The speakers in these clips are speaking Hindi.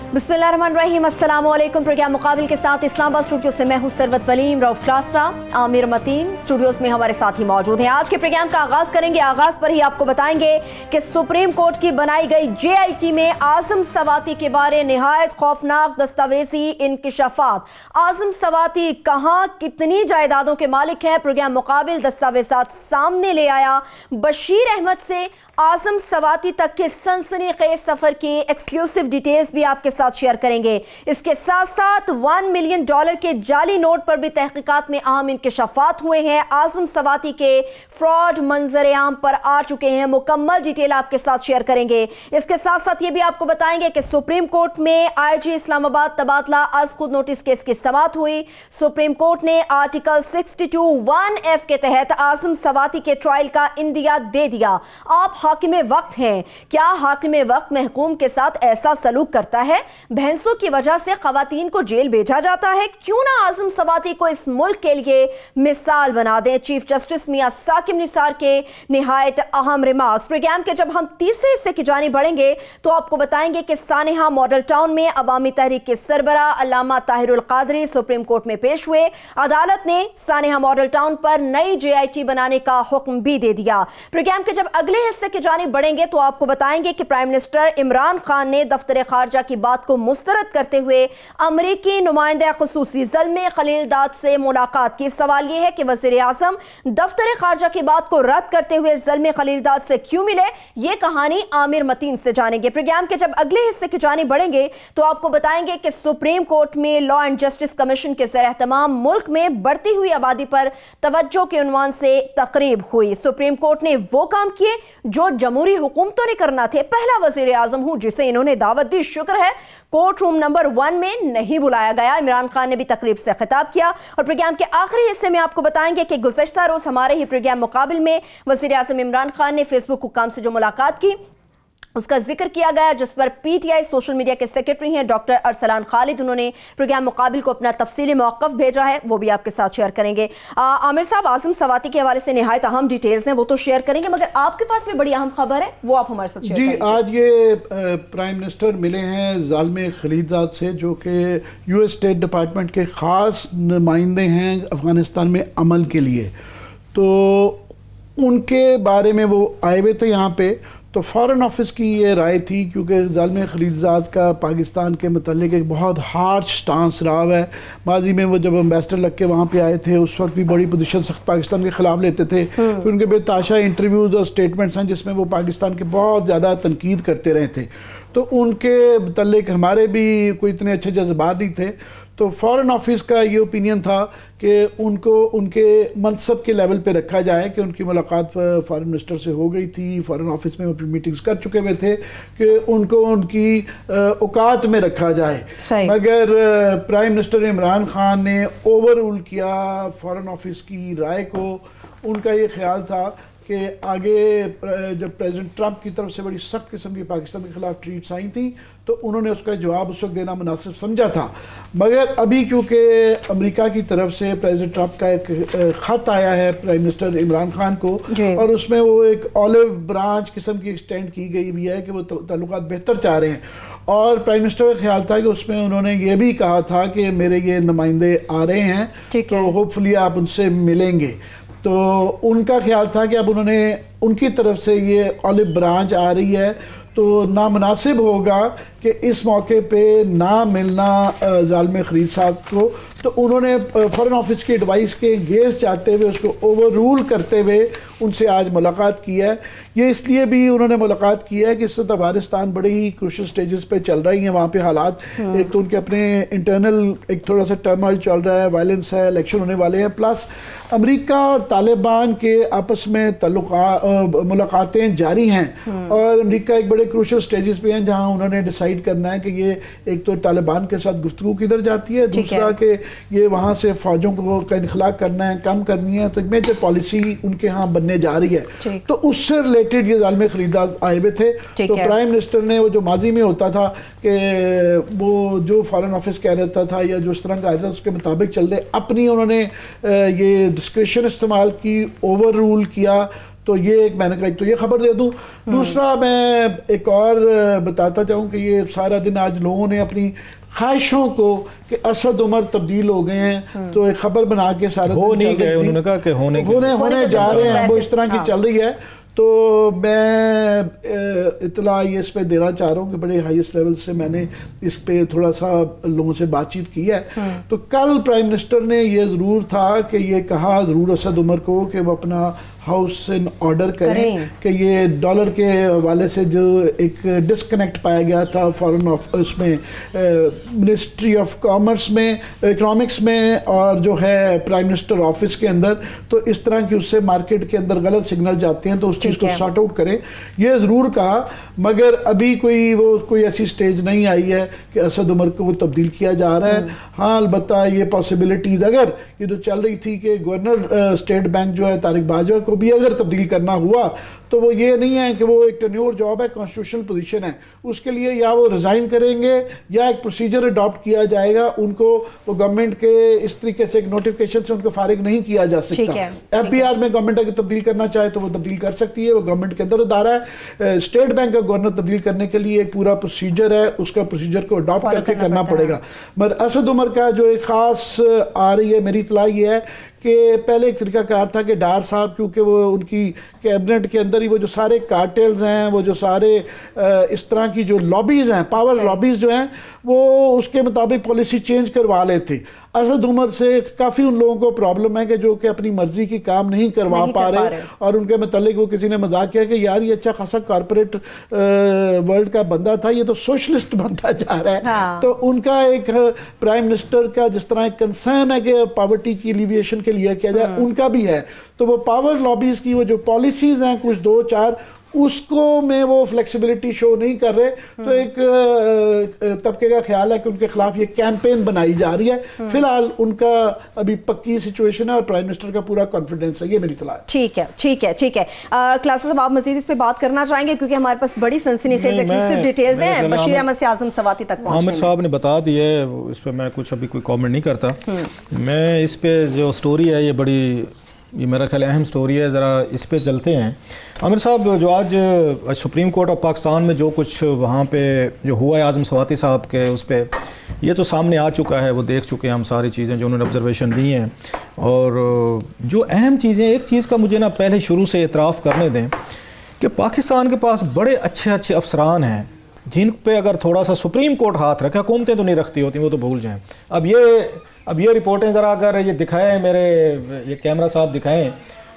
बिस्मिल्लाहिर्रहमानिर्रहीम, अस्सलामुअलैकुम। प्रोग्राम मुकाबिल के साथ इस्लामाबाद स्टूडियो से मैं हूं सरवत वलीम, रऊफ क्लास्ट्रा, आमिर मतीन स्टूडियोज में हमारे साथ ही मौजूद हैं। आज के प्रोग्राम का आगाज करेंगे। आगाज पर ही आपको बताएंगे कि सुप्रीम कोर्ट की बनाई गई JIT में आजम सवाती के बारे निहायत खौफनाक दस्तावेजी इंकिशाफात। आजम सवाती कहां कितनी जायदादों के मालिक हैं, प्रोग्राम मुकाबिल दस्तावेजात सामने ले आया। बशीर अहमद से आजम सवाती तक के सनसनीखेज सफर की एक्सक्लूसिव डिटेल्स भी आपके साथ शेयर करेंगे। इसके साथ साथ $1 मिलियन के जाली नोट पर भी तहकीकात में अहम इंकिशाफात हुए हैं। आजम सवाती के फ्रॉड मंजर आम पर आ चुके हैं, मुकम्मल डिटेल आपके साथ शेयर करेंगे। इसके साथ साथ ये भी आपको बताएंगे कि सुप्रीम कोर्ट में IG इस्लामाबाद तबादला आज खुद नोटिस केस की समाअत हुई। सुप्रीम कोर्ट ने आर्टिकल 62(1)(f के तहत आजम सवाती के ट्रायल का इंदिया दे दिया। आप हाकिमे वक्त हैं, क्या हाकिमे वक्त महकूम के साथ ऐसा सलूक करता है? बहसों की वजह से खवातीन को जेल भेजा जाता है। क्यों ना आजम सवाती को इस मुल्क के लिए मिसाल बना दें। चीफ जस्टिस मियां साकिब निसार के निहायत अहम रिमार्क्स। प्रोग्राम के जब हम तीसरे हिस्से की जानिब बढ़ेंगे तो आपको बताएंगे कि सानेहा मॉडल टाउन में अवामी तहरीक के सरबरा अल्लामा ताहिरुल कादरी सुप्रीम कोर्ट में पेश हुए। अदालत ने सानेहा मॉडल टाउन पर नई JIT बनाने का हुक्म भी दे दिया। प्रोग्राम के जब अगले हिस्से की जानिब बढ़ेंगे तो आपको बताएंगे कि प्राइम मिनिस्टर इमरान खान ने दफ्तर खारजा की बात को मुस्तरद करते हुए अमरीकी नुमाइंदा खुसूसी ज़ल्मे खलीलजाद से मुलाकात की। सवाल यह है कि वज़ीर आज़म दफ्तर खारजा की बात को रद्द करते हुए ज़ल्मे खलीलजाद से क्यों मिले, यह कहानी आमिर मतीन से जानेंगे। प्रोग्राम के जब अगले हिस्से की जानिब बढ़ेंगे तो आपको बताएंगे कि सुप्रीम कोर्ट में लॉ एंड जस्टिस कमीशन के ज़ेर-ए-एहतमाम मुल्क में बढ़ती हुई आबादी पर तवज्जो के उन्वान से तकरीब हुई। सुप्रीम कोर्ट ने वो काम किए जो जमहूरी हुकूमतों ने करना थे। पहला वज़ीर आज़म हूं जिसे इन्होंने दावत दी, शुक्र है कोर्ट रूम नंबर 1 में नहीं बुलाया गया। इमरान खान ने भी तकरीब से खिताब किया। और प्रोग्राम के आखिरी हिस्से में आपको बताएंगे कि गुज़श्ता रोज हमारे ही प्रोग्राम मुकाबिल में वज़ीर आज़म इमरान खान ने फेसबुक हुक्काम से जो मुलाकात की उसका जिक्र किया गया, जिस पर PTI सोशल मीडिया के सेक्रेटरी हैं डॉक्टर अरसलान खालिद, उन्होंने प्रोग्राम मुकाबिल को अपना तफसीली मौक़िफ़ भेजा है, वो भी आपके साथ शेयर करेंगे। आमिर साहब, आज़म सवाती के हवाले से निहायत अहम डिटेल्स हैं, वो तो शेयर करेंगे, मगर आपके पास भी बड़ी अहम खबर है, वो आप हमारे साथ शेयर करेंगे। आज ये प्राइम मिनिस्टर मिले हैं ज़ालिम खलीलजाद से, जो कि US स्टेट डिपार्टमेंट के ख़ास नुमाइंदे हैं अफ़गानिस्तान में अमल के लिए। तो उनके बारे में वो आए हुए थे यहाँ पे। तो फ़ॉरेन ऑफिस की ये राय थी, क्योंकि ज़ालिम खलीलजाद का पाकिस्तान के मुतल्लिक़ एक बहुत हार्श स्टांस रहा है। माजी में वो जब एम्बेसडर लग के वहाँ पे आए थे उस वक्त भी बड़ी पोजीशन सख्त पाकिस्तान के ख़िलाफ़ लेते थे। फिर उनके बेताशा इंटरव्यूज़ और स्टेटमेंट्स हैं जिसमें वो पाकिस्तान के बहुत ज़्यादा तनकीद करते रहे थे। तो उनके मुतल्लिक़ हमारे भी कोई इतने अच्छे जज्बात ही थे। तो फ़ॉरेन ऑफिस का ये ओपिनियन था कि उनको उनके मनसब के लेवल पे रखा जाए, कि उनकी मुलाकात फ़ॉरेन मिनिस्टर से हो गई थी, फ़ॉरेन ऑफिस में वो मीटिंग्स कर चुके हुए थे, कि उनको उनकी औकात में रखा जाए। मगर प्राइम मिनिस्टर इमरान खान ने ओवर रूल किया फ़ॉरेन ऑफिस की राय को। उनका ये ख्याल था कि आगे जब प्रेसिडेंट ट्रंप की तरफ से बड़ी सख्त किस्म की पाकिस्तान के खिलाफ ट्वीट्स आई थी तो उन्होंने उसका जवाब उस वक्त देना मुनासिब समझा था। मगर अभी क्योंकि अमेरिका की तरफ से प्रेसिडेंट ट्रंप का एक ख़त आया है प्राइम मिनिस्टर इमरान खान को, और उसमें वो एक ऑलिव ब्रांच किस्म की एक्सटेंड की गई भी है कि वो ताल्लुकात बेहतर चाह रहे हैं। और प्राइम मिनिस्टर का ख्याल था कि उसमें उन्होंने ये भी कहा था कि मेरे ये नुमाइंदे आ रहे हैं, तो होपफुली आप उनसे मिलेंगे। तो उनका ख्याल था कि अब उन्होंने उनकी तरफ से ये ऑलिव ब्रांच आ रही है तो नामुनासिब होगा कि इस मौके पे ना मिलना ज़ालिम खलीलजाद को। तो उन्होंने फ़ॉरेन ऑफिस की एडवाइस के गेस चाहते हुए उसको ओवर रूल करते हुए उनसे आज मुलाकात की है। ये इसलिए भी उन्होंने मुलाकात की है कि इस वक्त अफगानिस्तान बड़ी ही क्रूशल स्टेजेस पे चल रही हैं वहाँ पे हालात। एक तो उनके अपने इंटरनल एक थोड़ा सा टर्मोइल चल रहा है, वायलेंस है, इलेक्शन होने वाले हैं, प्लस अमेरिका और तालिबान के आपस में मुलाकातें जारी हैं। और अमेरिका एक बड़े क्रूशल स्टेजेस पे हैं जहाँ उन्होंने डिसाइड करना है कि ये एक तो तालिबान के साथ गुफ्तगू किधर जाती है, दूसरा कि ये वहाँ से फौजों को का इनखला करना है, कम करनी है। तो एक मेजर पॉलिसी उनके यहाँ बनने जा रही है। तो उससे रिलेटेड ये ज़ालिम खलीलजाद आए हुए थे। तो प्राइम मिनिस्टर ने वो जो माजी में होता था कि वो जो फॉरेन ऑफिस कह देता था या जो इस तरह का आया था उसके मुताबिक चल रहे, अपनी उन्होंने ये डिस्क्रिशन इस्तेमाल की, ओवर रूल किया। तो ये एक मैंने कहा तो ये खबर दे दूं। दूसरा मैं एक और बताता चाहूँ कि ये सारा दिन आज लोगों ने अपनी ख्वाहिशों को कि असद उमर तब्दील हो गए हैं तो एक खबर बना के सारा हो नहीं गए, उन्होंने कहा कि होने जा रहे हैं, वो इस तरह की चल रही है। तो मैं इतला ये इस पे देना चाह रहा हूँ कि बड़े हाईएस्ट लेवल से मैंने इस पे थोड़ा सा लोगों से बातचीत की है। तो कल प्राइम मिनिस्टर ने ये ज़रूर था कि ये कहा ज़रूर असद उमर को कि वो अपना हाउस इन ऑर्डर करें कि ये डॉलर के हवाले से जो एक डिस्कनेक्ट पाया गया था फॉरेन उसमें मिनिस्ट्री ऑफ कॉमर्स में, इकोनॉमिक्स में और जो है प्राइम मिनिस्टर ऑफिस के अंदर, तो इस तरह की उससे मार्केट के अंदर गलत सिग्नल जाते हैं तो उस चीज़ को सॉर्ट आउट करें, ये ज़रूर कहा। मगर अभी कोई ऐसी स्टेज नहीं आई है कि असद उमर को तब्दील किया जा रहा है। हाँ, अलबत्ता ये पॉसिबिलिटीज़ अगर ये जो चल रही थी कि गवर्नर स्टेट बैंक जो है तारिक बाजवा को भी अगर तब्दील करना हुआ तो वो ये नहीं है कि वो एक टेन्योर जॉब है, कॉन्स्टिट्यूशनल पोजीशन है, उसके लिए या वो रिज़ाइन करेंगे या एक प्रोसीजर अडॉप्ट किया जाएगा। उनको वो गवर्नमेंट के इस तरीके से एक नोटिफिकेशन से उनको फारिग नहीं किया जा सकता। FBR में गवर्नमेंट अगर तब्दील करना चाहे तो वो तब्दील कर सकती है, वो गवर्नमेंट के अंदर अदारा है। स्टेट बैंक का गवर्नर तब्दील करने के लिए एक पूरा प्रोसीजर है, उसका प्रोसीजर को अडॉप्ट करके करना पड़ेगा। मगर असद उमर का जो एक ख़ास आ रही है मेरी इत्तला ये है कि पहले एक तरीकाकार था कि डार साहब क्योंकि वो उनकी कैबिनेट के अंदर ही वो जो सारे कार्टेल्स हैं, वो जो सारे इस तरह की जो लॉबीज़ हैं, पावर लॉबीज़ जो हैं, वो उसके मुताबिक पॉलिसी चेंज करवा लेते। असद उमर से काफ़ी उन लोगों को प्रॉब्लम है कि जो कि अपनी मर्जी की काम नहीं करवा पा रहे और उनके मतलब वो किसी ने मजाक किया कि यार ये अच्छा खासा कॉरपोरेट वर्ल्ड का बंदा था, ये तो सोशलिस्ट बनता जा रहा है। हाँ। तो उनका एक प्राइम मिनिस्टर का जिस तरह एक कंसर्न है कि पॉवर्टी की एलिविएशन के लिए किया जाए, उनका भी है। तो वो पावर लॉबीज की वो जो पॉलिसीज हैं कुछ 2-4 उसको में वो फ्लेक्सिबिलिटी शो नहीं कर रहे। तो एक तबके का ख्याल है कि उनके खिलाफ ये कैंपेन बनाई जा रही है। फिलहाल उनका अभी पक्की सिचुएशन है और प्राइम मिनिस्टर का पूरा कॉन्फिडेंस है, ये मेरी इत्तला है। ठीक है। क्लास साहब आप मजीद इस पे बात करना चाहेंगे क्योंकि हमारे पास बड़ी सनसनीखेज एक्सक्लूसिव डिटेल्स हैं बशीर अहमद से आजम सवाती तक पहुंचने। आमिर साहब ने बता दिया है, इस पे मैं कुछ अभी कोई कमेंट नहीं करता। मैं इस पे जो स्टोरी है ये मेरा ख्याल अहम स्टोरी है, ज़रा इस पे चलते हैं। आमिर साहब जो आज सुप्रीम कोर्ट ऑफ पाकिस्तान में जो कुछ वहाँ पे जो हुआ है आज़म सवाती साहब के उस पर ये तो सामने आ चुका है, वो देख चुके हैं हम सारी चीज़ें जो उन्होंने ऑब्जर्वेशन दी हैं। और जो अहम चीज़ें, एक चीज़ का मुझे ना पहले शुरू से इतराफ़ करने दें कि पाकिस्तान के पास बड़े अच्छे अच्छे अफसरान हैं जिन पे अगर थोड़ा सा सुप्रीम कोर्ट हाथ रखे, हुकूमतें तो नहीं रखती होती, वो तो भूल जाएं। अब ये रिपोर्टें ज़रा अगर ये दिखाएं, मेरे ये कैमरा साहब दिखाएं,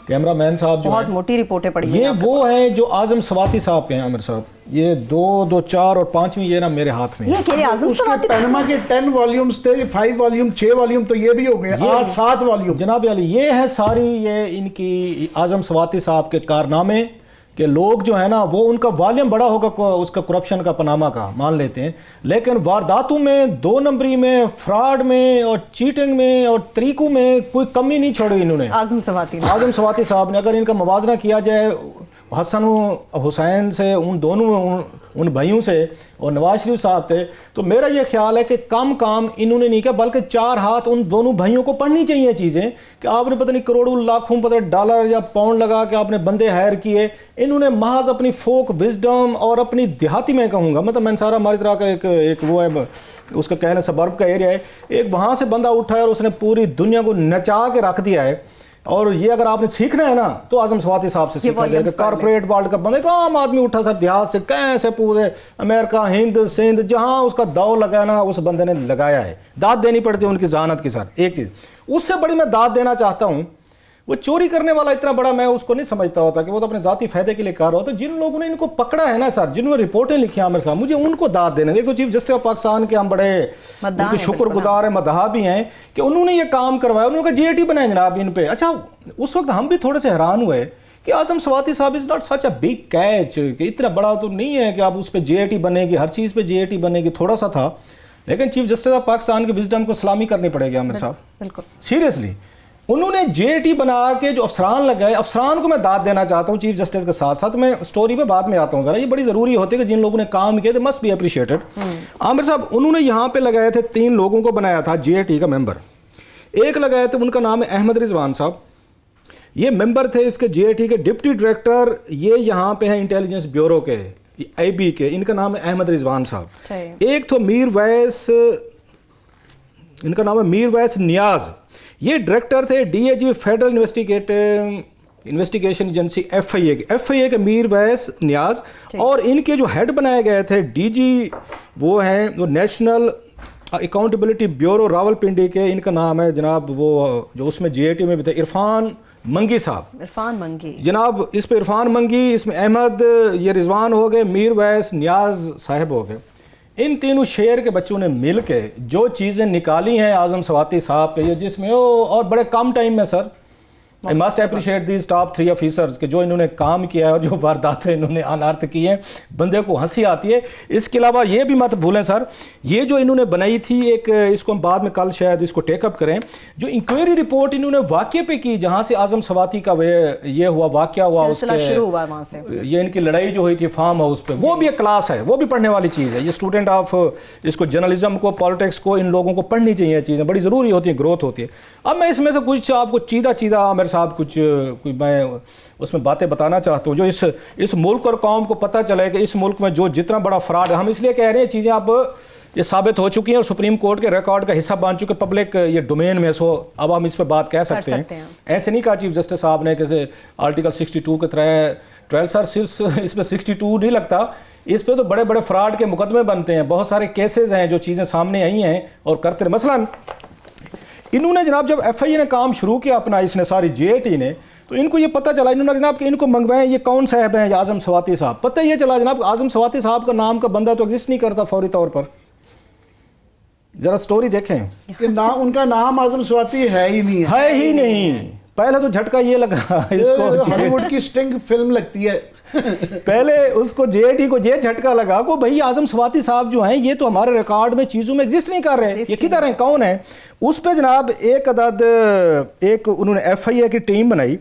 कैमरामैन साहब जो बहुत मोटी रिपोर्टें पड़ी ये वो हैं जो आज़म सवाती साहब के हैं। आमिर साहब ये 2, 4 और 5वीं ये ना मेरे हाथ में ये आज़म सवाती पनामा के 10 वॉल्यूम्स थे, 5 वॉल्यूम 6 वॉल्यूम तो ये भी हो गए, 8-7 वॉल्यूम जनाब अली। ये है सारी ये इनकी आज़म सवाती साहब के कारनामे कि लोग जो है ना वो उनका वॉल्यूम बड़ा होगा उसका करप्शन का, पनामा का मान लेते हैं, लेकिन वारदातों में, 2 नंबरी में, फ्रॉड में और चीटिंग में और तरीकों में कोई कमी नहीं छोड़ी इन्होंने आज़म सवाती साहब ने। अगर इनका मुवाजना किया जाए हसन हुसैन से, उन दोनों उन भाइयों से और नवाज शरीफ साहब थे, तो मेरा ये ख्याल है कि कम काम इन्होंने नहीं किया, बल्कि 4 हाथ उन दोनों भाइयों को पढ़नी चाहिए चीज़ें कि आपने पता नहीं करोड़ों लाखों पता डॉलर या पाउंड लगा के आपने बंदे हायर किए। इन्होंने महज अपनी फोक विजडम और अपनी देहाती में कहूँगा, मतलब मैं सारा हमारी तरह का एक वो है उसका कहना सबर्ब का एरिया है, एक वहाँ से बंदा उठा है और उसने पूरी दुनिया को नचा के रख दिया है। और ये अगर आपने सीखना है ना तो आज़म सवाती साहब से सीखा जाएगा। कॉर्पोरेट वर्ल्ड का बंदा, एक आम आदमी उठा सर देहात से, कैसे पूरे अमेरिका, हिंद, सिंध जहां उसका दौर लगाया ना उस बंदे ने लगाया है। दाद देनी पड़ती है उनकी जहानत के साथ। एक चीज़ उससे बड़ी मैं दाद देना चाहता हूँ, वो चोरी करने वाला इतना बड़ा मैं उसको नहीं समझता होता कि वो तो अपने जाती फायदे के लिए कर रहा हो। तो जिन लोगों ने इनको पकड़ा है ना सर, जिन्होंने रिपोर्टें लिखी आमिर साहब, मुझे उनको दाद देने। देखो चीफ जस्टिस ऑफ पाकिस्तान के हम बड़े उनके शुक्रगुजार हैं, मदहा भी हैं कि उन्होंने ये काम करवाया, उन्होंने GAT बनाया जनाब इन पे। अच्छा उस वक्त हम भी थोड़े से हैरान हुए कि आज़म सवाती साहब is not such a big catch, कि इतना बड़ा तो नहीं है कि आप उस पर GAT बनेगी, हर चीज़ पे GAT बनेगी, थोड़ा सा था। लेकिन चीफ जस्टिस ऑफ पाकिस्तान के विजडम को सलामी करनी पड़ेगी आमिर साहब, बिल्कुल सीरियसली। उन्होंने GAT बना के जो अफसरान लगाए, अफसरान को मैं दाद देना चाहता हूँ चीफ जस्टिस के साथ साथ। मैं स्टोरी पे बाद में आता हूँ, जरा ये बड़ी ज़रूरी होती है कि जिन लोगों ने काम किया, they must be appreciated. Aamir साहब उन्होंने यहाँ पे लगाए थे 3 लोगों को बनाया था GAT का मेंबर। एक लगाए थे, उनका नाम है अहमद रिजवान साहब, ये मेंबर थे इसके जेएटी के डिप्टी डायरेक्टर, ये यहाँ पे हैं इंटेलिजेंस ब्यूरो के आईबी के, इनका नाम है अहमद रिजवान साहब। एक तो मीर वैस, इनका नाम है मीर वैस नियाज, ये डायरेक्टर थे DAG federal investigation agency FIA के मीर वैस नियाज। और इनके जो हेड बनाए गए थे डीजी वो हैं वो नेशनल अकाउंटेबिलिटी ब्यूरो रावलपिंडी के, इनका नाम है जनाब वो जो उसमें जेएटी में भी थे इरफान मंगी साहब। इरफान मंगी जनाब, इस पे इरफान मंगी, इसमें अहमद, ये रिजवान हो गए, मीर वैस नियाज साहब हो गए। इन तीनों शेर के बच्चों ने मिल के जो चीज़ें निकाली हैं आजम सवाती साहब पे, जिसमें और बड़े कम टाइम में sir, I must appreciate these top 3 officers के जो इन्होंने काम किया है और जो वारदातें इन्होंने अनर्थ की हैं, बंदे को हंसी आती है। इसके अलावा ये भी मत भूलें सर, ये जो इन्होंने बनाई थी एक, इसको हम बाद में कल शायद इसको टेकअप करें, जो इंक्वायरी रिपोर्ट इन्होंने वाक़े पे की जहाँ से आजम सवाती का ये हुआ वाक़या हुआ, उसके शुरू हुआ वहाँ से, ये इनकी लड़ाई जो हुई थी फार्म हाउस पे, वो भी एक क्लास है, वो भी पढ़ने वाली चीज़ है। ये स्टूडेंट ऑफ इसको जर्नलिज्म को, पॉलिटिक्स को, इन लोगों को पढ़नी चाहिए चीज़ें, बड़ी ज़रूरी होती है, ग्रोथ होती है। अब मैं इसमें से कुछ आपको चीदा आमिर साहब कुछ मैं उसमें बातें बताना चाहता हूँ जो इस मुल्क और कौम को पता चले कि इस मुल्क में जो जितना बड़ा फ्रॉड है, हम इसलिए कह रहे हैं चीज़ें अब ये साबित हो चुकी हैं और सुप्रीम कोर्ट के रिकॉर्ड का हिस्सा बन चुके, पब्लिक ये डोमेन में सो अब हम इस पर बात कह सकते हैं। ऐसे नहीं कहा चीफ जस्टिस साहब ने कैसे आर्टिकल 62 के ट्रायल सर, सिर्फ इस पर 62 नहीं लगता, इस पे तो बड़े बड़े फ्रॉड के मुकदमे बनते हैं, बहुत सारे केसेस हैं जो चीज़ें सामने आई हैं और करते रहे। मसलन इन्होंने जनाब जब एफआईए ने काम शुरू किया अपना, इसने सारी जेएटी ने, तो इनको ये पता चला, इन्होंने जनाब कि इनको मंगवाएं ये कौन साहब हैं, आजम सवाती साहब। पता ये चला जनाब आजम सवाती साहब का नाम का बंदा तो एग्जिस्ट नहीं करता फौरी तौर पर। जरा स्टोरी देखें कि उनका नाम आजम सवाती है ही नहीं। पहले तो झटका ये लगा इसको, हॉलीवुड की स्टिंग फिल्म लगती है पहले उसको जेएटी को ये झटका लगा को भाई आजम सवाती साहब जो हैं ये तो हमारे रिकॉर्ड में चीज़ों में एग्जिस्ट नहीं कर रहे हैं, ये किधर हैं, कौन है। उस पे जनाब एक उन्होंने एफआईए की टीम बनाई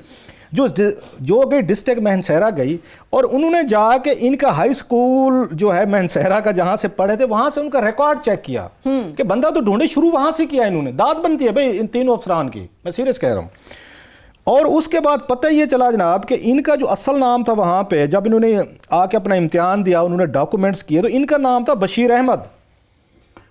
जो गई डिस्ट्रिक्ट महनसैरा गई और उन्होंने जाके इनका हाई स्कूल जो है महनसैरा का जहाँ से पढ़े थे वहाँ से उनका रिकॉर्ड चेक किया कि बंदा तो ढूंढे शुरू वहाँ से किया इन्होंने। दाद बनती है भाई इन तीनों अफसरान की, मैं सीरियस कह रहा हूँ। और उसके बाद पता ये चला जनाब कि इनका जो असल नाम था वहाँ पे जब इन्होंने आके अपना इम्तिहान दिया, उन्होंने डॉक्यूमेंट्स किए, तो इनका नाम था बशीर अहमद।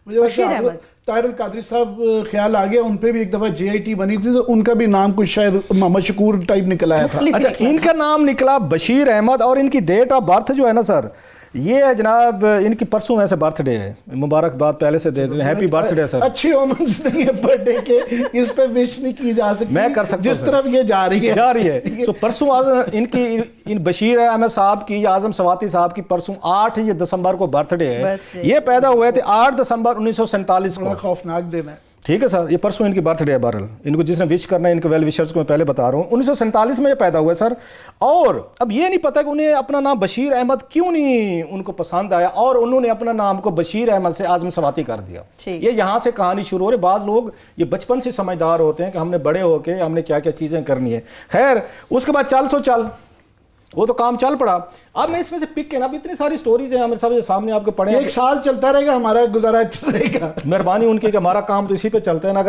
मुझे ताहिर कादरी साहब ख्याल आ गया, उन पे भी एक दफ़ा जेआईटी बनी थी तो उनका भी नाम कुछ शायद मोहम्मद शकूर टाइप निकल आया था। अच्छा, इनका नाम निकला बशीर अहमद और इनकी डेट ऑफ बर्थ जो है ना सर, ये है जनाब इनकी परसों वैसे बर्थडे है, मुबारकबाद पहले से दे देते हैं, हैप्पी बर्थडे सर। अच्छी ओमेंस नहीं है बर्थडे के, इस पे विश नहीं की जा सकती, मैं कर सकता हूं जिस तरफ ये जा रही है। तो परसों इनकी इन बशीर अहमद साहब की, आजम सवाती साहब की परसों 8 दिसंबर को बर्थडे है। ये पैदा हुए थे 8 दिसंबर 1947 को। खौफनाक दिन है, ठीक है सर, ये परसों इनकी बर्थडे है। बहरहाल इनको जिसने विश करना है, इनके वेल विशर्स को मैं पहले बता रहा हूँ, 1947 में ये पैदा हुए सर। और अब ये नहीं पता कि उन्हें अपना नाम बशीर अहमद क्यों नहीं उनको पसंद आया और उन्होंने अपना नाम को बशीर अहमद से आजम सवाती कर दिया। ये यहाँ से कहानी शुरू हो रही। बाज़ लोग ये बचपन से समझदार होते हैं कि हमने बड़े होके हमने क्या क्या चीज़ें करनी है। खैर उसके बाद चल वो तो काम चल पड़ा। अब मैं इसमें से पिक के ना, इतनी सारी स्टोरीज हैं मेरे सब सामने आपके पढ़े, एक साल चलता रहेगा हमारा गुजारा रहेगा। मेहरबानी उनकी कि हमारा काम तो इसी पे चलता है ना।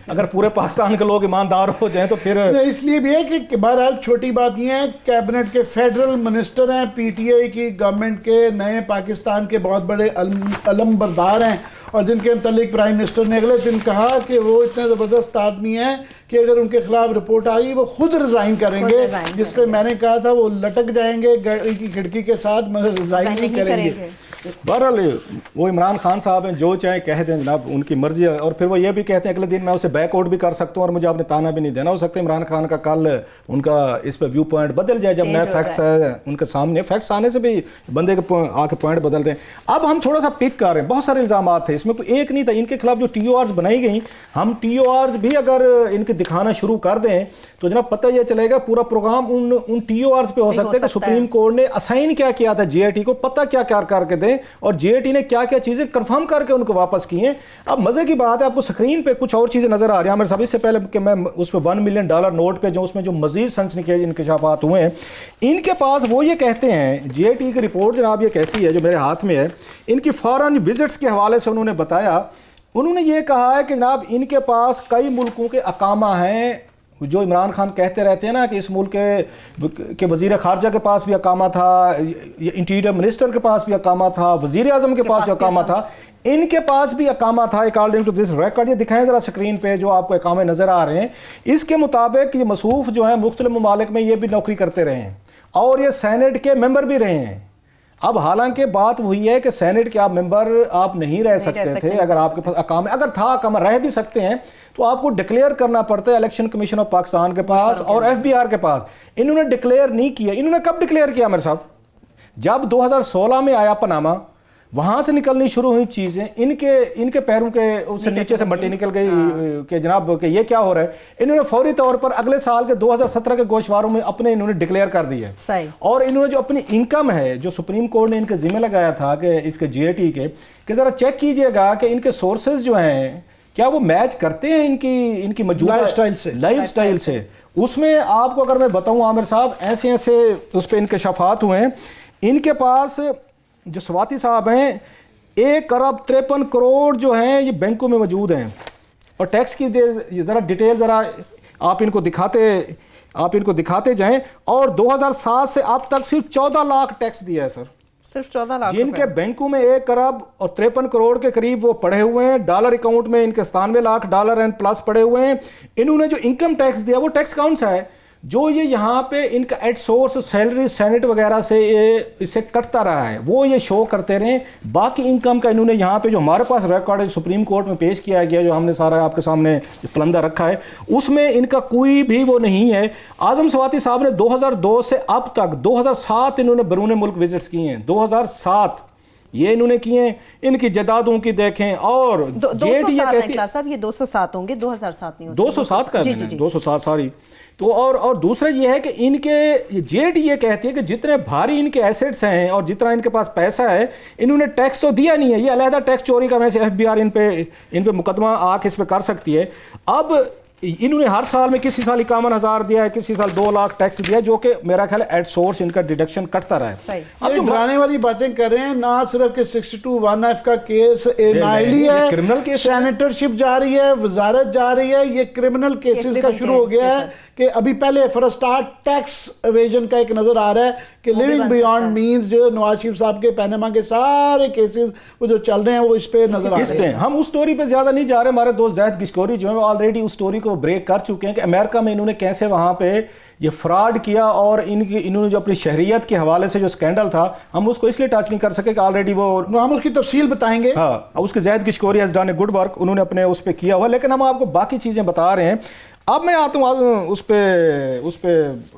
अगर पूरे पाकिस्तान के लोग ईमानदार हो जाएं तो फिर इसलिए भी है कि बहरहाल छोटी बात ये है, कैबिनेट के फेडरल मिनिस्टर हैं, पीटीआई की गवर्नमेंट के नए पाकिस्तान के बहुत बड़े अलमबरदार हैं और जिनके मतलब प्राइम मिनिस्टर ने अगले दिन कहा कि वो इतने ज़बरदस्त आदमी हैं कि अगर उनके खिलाफ रिपोर्ट आई वो खुद रिजाइन करेंगे, जिस पे मैंने कहा था वो लटक जाएंगे गाड़ी की खिड़की के साथ मगर रिजाइन नहीं करेंगे। बहरहाल वो इमरान खान साहब हैं, जो चाहे कह दें जनाब, उनकी मर्जी है। और फिर वो ये भी कहते हैं अगले दिन मैं उसे बैकआउट भी कर सकता हूँ और मुझे आपने ताना भी नहीं देना। हो सकता है इमरान खान का कल उनका इस पर व्यू पॉइंट बदल जाए जब नए फैक्ट्स है उनके सामने। फैक्ट्स आने से भी बंदे के आके पॉइंट बदल दें। अब हम थोड़ा सा पिक कर रहे हैं, बहुत सारे इल्ज़ाम थे इसमें, कोई एक नहीं था। इनके खिलाफ जो TORs बनाई गई, हम TORs भी अगर इनके दिखाना शुरू कर दें तो जनाब पता यह चलेगा पूरा प्रोग्राम उन TORs पे हो सकता है कि सुप्रीम कोर्ट ने असाइन क्या किया था JIT को, पता क्या करके दें और JIT ने क्या क्या चीजें कंफर्म करके उनको वापस की हैं। अब मजे की बात है, आपको स्क्रीन पे कुछ और चीजें नजर आ रही हैं मेरे साहब। इससे पहले कि मैं उस पर $1 मिलियन नोट पे जो उसमें जो मजीद सनसनीखेज इंकशाफात हुए हैं इनके पास, वो ये कहते हैं JIT की रिपोर्ट जनाब ये कहती है जो मेरे हाथ में है, इनकी फॉरेन विजिट्स के हवाले से उन्होंने बताया। उन्होंने ये कहा है कि जनाब इनके पास कई मुल्कों के अकामा हैं जो इमरान खान कहते रहते हैं ना कि इस मुल्क के वज़ीर ख़ारजा के पास भी अकामा था, इंटीरियर मिनिस्टर के पास भी अकामा था, वज़ीर आज़म के पास भी अकामा था, इनके पास भी अकामा था। अकॉर्डिंग टू दिस रिकॉर्ड, ये दिखाएं ज़रा स्क्रीन पे जो आपको अकामे नज़र आ रहे हैं, इसके मुताबिक ये मसूफ जो है मुख्तलिफ ममालिक में ये भी नौकरी करते रहे हैं और ये सेनेट के मेंबर भी रहे हैं। अब हालांकि बात वही है कि सेनेट के आप मेंबर आप नहीं रह सकते थे अगर आपके पास अकामा, अगर था अकामा, रह भी सकते हैं तो आपको डिक्लेयर करना पड़ता है इलेक्शन कमीशन ऑफ पाकिस्तान के पास और FBR के पास। इन्होंने डिक्लेयर नहीं किया। इन्होंने कब डिक्लेयर किया मेरे साहब? जब 2016 में आया पनामा, वहां से निकलनी शुरू हुई चीजें, इनके पैरों के उससे नीचे से मट्टी निकल गई कि जनाब कि ये क्या हो रहा है। इन्होंने फौरी तौर पर अगले साल के 2017 के गोशवारों में अपने इन्होंने डिक्लेयर कर दिया है। और इन्होंने जो अपनी इनकम है, जो सुप्रीम कोर्ट ने इनके जिम्मे लगाया था कि इसके GAT के, कि जरा चेक कीजिएगा कि इनके सोर्सेज जो हैं क्या वो मैच करते हैं इनकी मौजूदा लाइफस्टाइल से। उसमें आपको अगर मैं बताऊं आमिर साहब, ऐसे ऐसे उस पर इंकशाफात हुए हैं। इनके पास जो स्वाति साहब हैं 1 अरब 53 करोड़ जो हैं ये बैंकों में मौजूद हैं। और टैक्स की ज़रा डिटेल ज़रा आप इनको दिखाते जाएं। और 2007 से अब तक सिर्फ 14 लाख टैक्स दिया है सर, सिर्फ 14 लाख। जिनके बैंकों में 1 अरब और 53 करोड़ के करीब वो पड़े हुए हैं। डॉलर अकाउंट में इनके 97 लाख डॉलर एंड प्लस पड़े हुए हैं। इन्होंने जो इनकम टैक्स दिया वो टैक्स कौन सा है? जो ये यहाँ पे इनका एट सोर्स सैलरी सेनेट वगैरह से ये इसे कटता रहा है, वो ये शो करते रहे। बाकी इनकम का इन्होंने यहाँ पे जो हमारे पास रिकॉर्ड है सुप्रीम कोर्ट में पेश किया गया, जो हमने सारा आपके सामने पलंदा रखा है, उसमें इनका कोई भी वो नहीं है। आजम स्वाति साहब ने 2002 से अब तक 2007 इन्होंने बैरून मुल्क विजिट्स किए हैं। 2007 ये इन्होंने किए हैं। इनकी जदादों की देखें और 207 ये 207 होंगे, 2007 नहीं हो 207 का 207 सारी। तो और दूसरा ये है कि इनके जेट ये कहती है कि जितने भारी इनके एसेट्स हैं और जितना इनके पास पैसा है, इन्होंने टैक्स तो दिया नहीं है। ये अलहदा टैक्स चोरी का वैसे FBR इन पे मुकदमा आके इस पे कर सकती है। अब इन्होंने हर साल में किसी साल 51,000 दिया है, किसी साल 2 लाख टैक्स दिया है, जो कि मेरा ख्याल है एट सोर्स इनका डिडक्शन कटता रहा है। अब तो डराने वाली बातें कर रहे हैं। ना सिर्फ कि 62(1)(f) का केस नाइली है, क्रिमिनल केस, सेनेटरशिप जा रही है, वजारत जा रही है, ये क्रिमिनल केसेस का शुरू हो गया है। कि अभी पहले फॉर स्टार्ट टैक्स एवेजन का एक नजर आ रहा है कि लिविंग बियॉन्ड मींस, जो नवाज शरीफ साहब के पैनामा के सारे केसेस वो जो चल रहे हैं वो इस पे नजर आ रहे हैं। हम उस स्टोरी पे ज्यादा नहीं जा रहे। हमारे दोस्त जाहिद गिशकोरी जो है ऑलरेडी उस स्टोरी को ब्रेक कर चुके हैं कि अमेरिका में इन्होंने कैसे वहां पे ये फ्रॉड किया और इन्होंने जो अपनी शहरियत के हवाले से जो स्कैंडल था, हम उसको इसलिए टच नहीं कर सके कि ऑलरेडी वो हम उसकी तफसील बताएंगे। हाँ, उसके Zahid Gishkori has done a good work, उन्होंने अपने उस पर किया हुआ, लेकिन हम आपको बाकी चीजें बता रहे हैं। अब मैं आता हूँ उस पे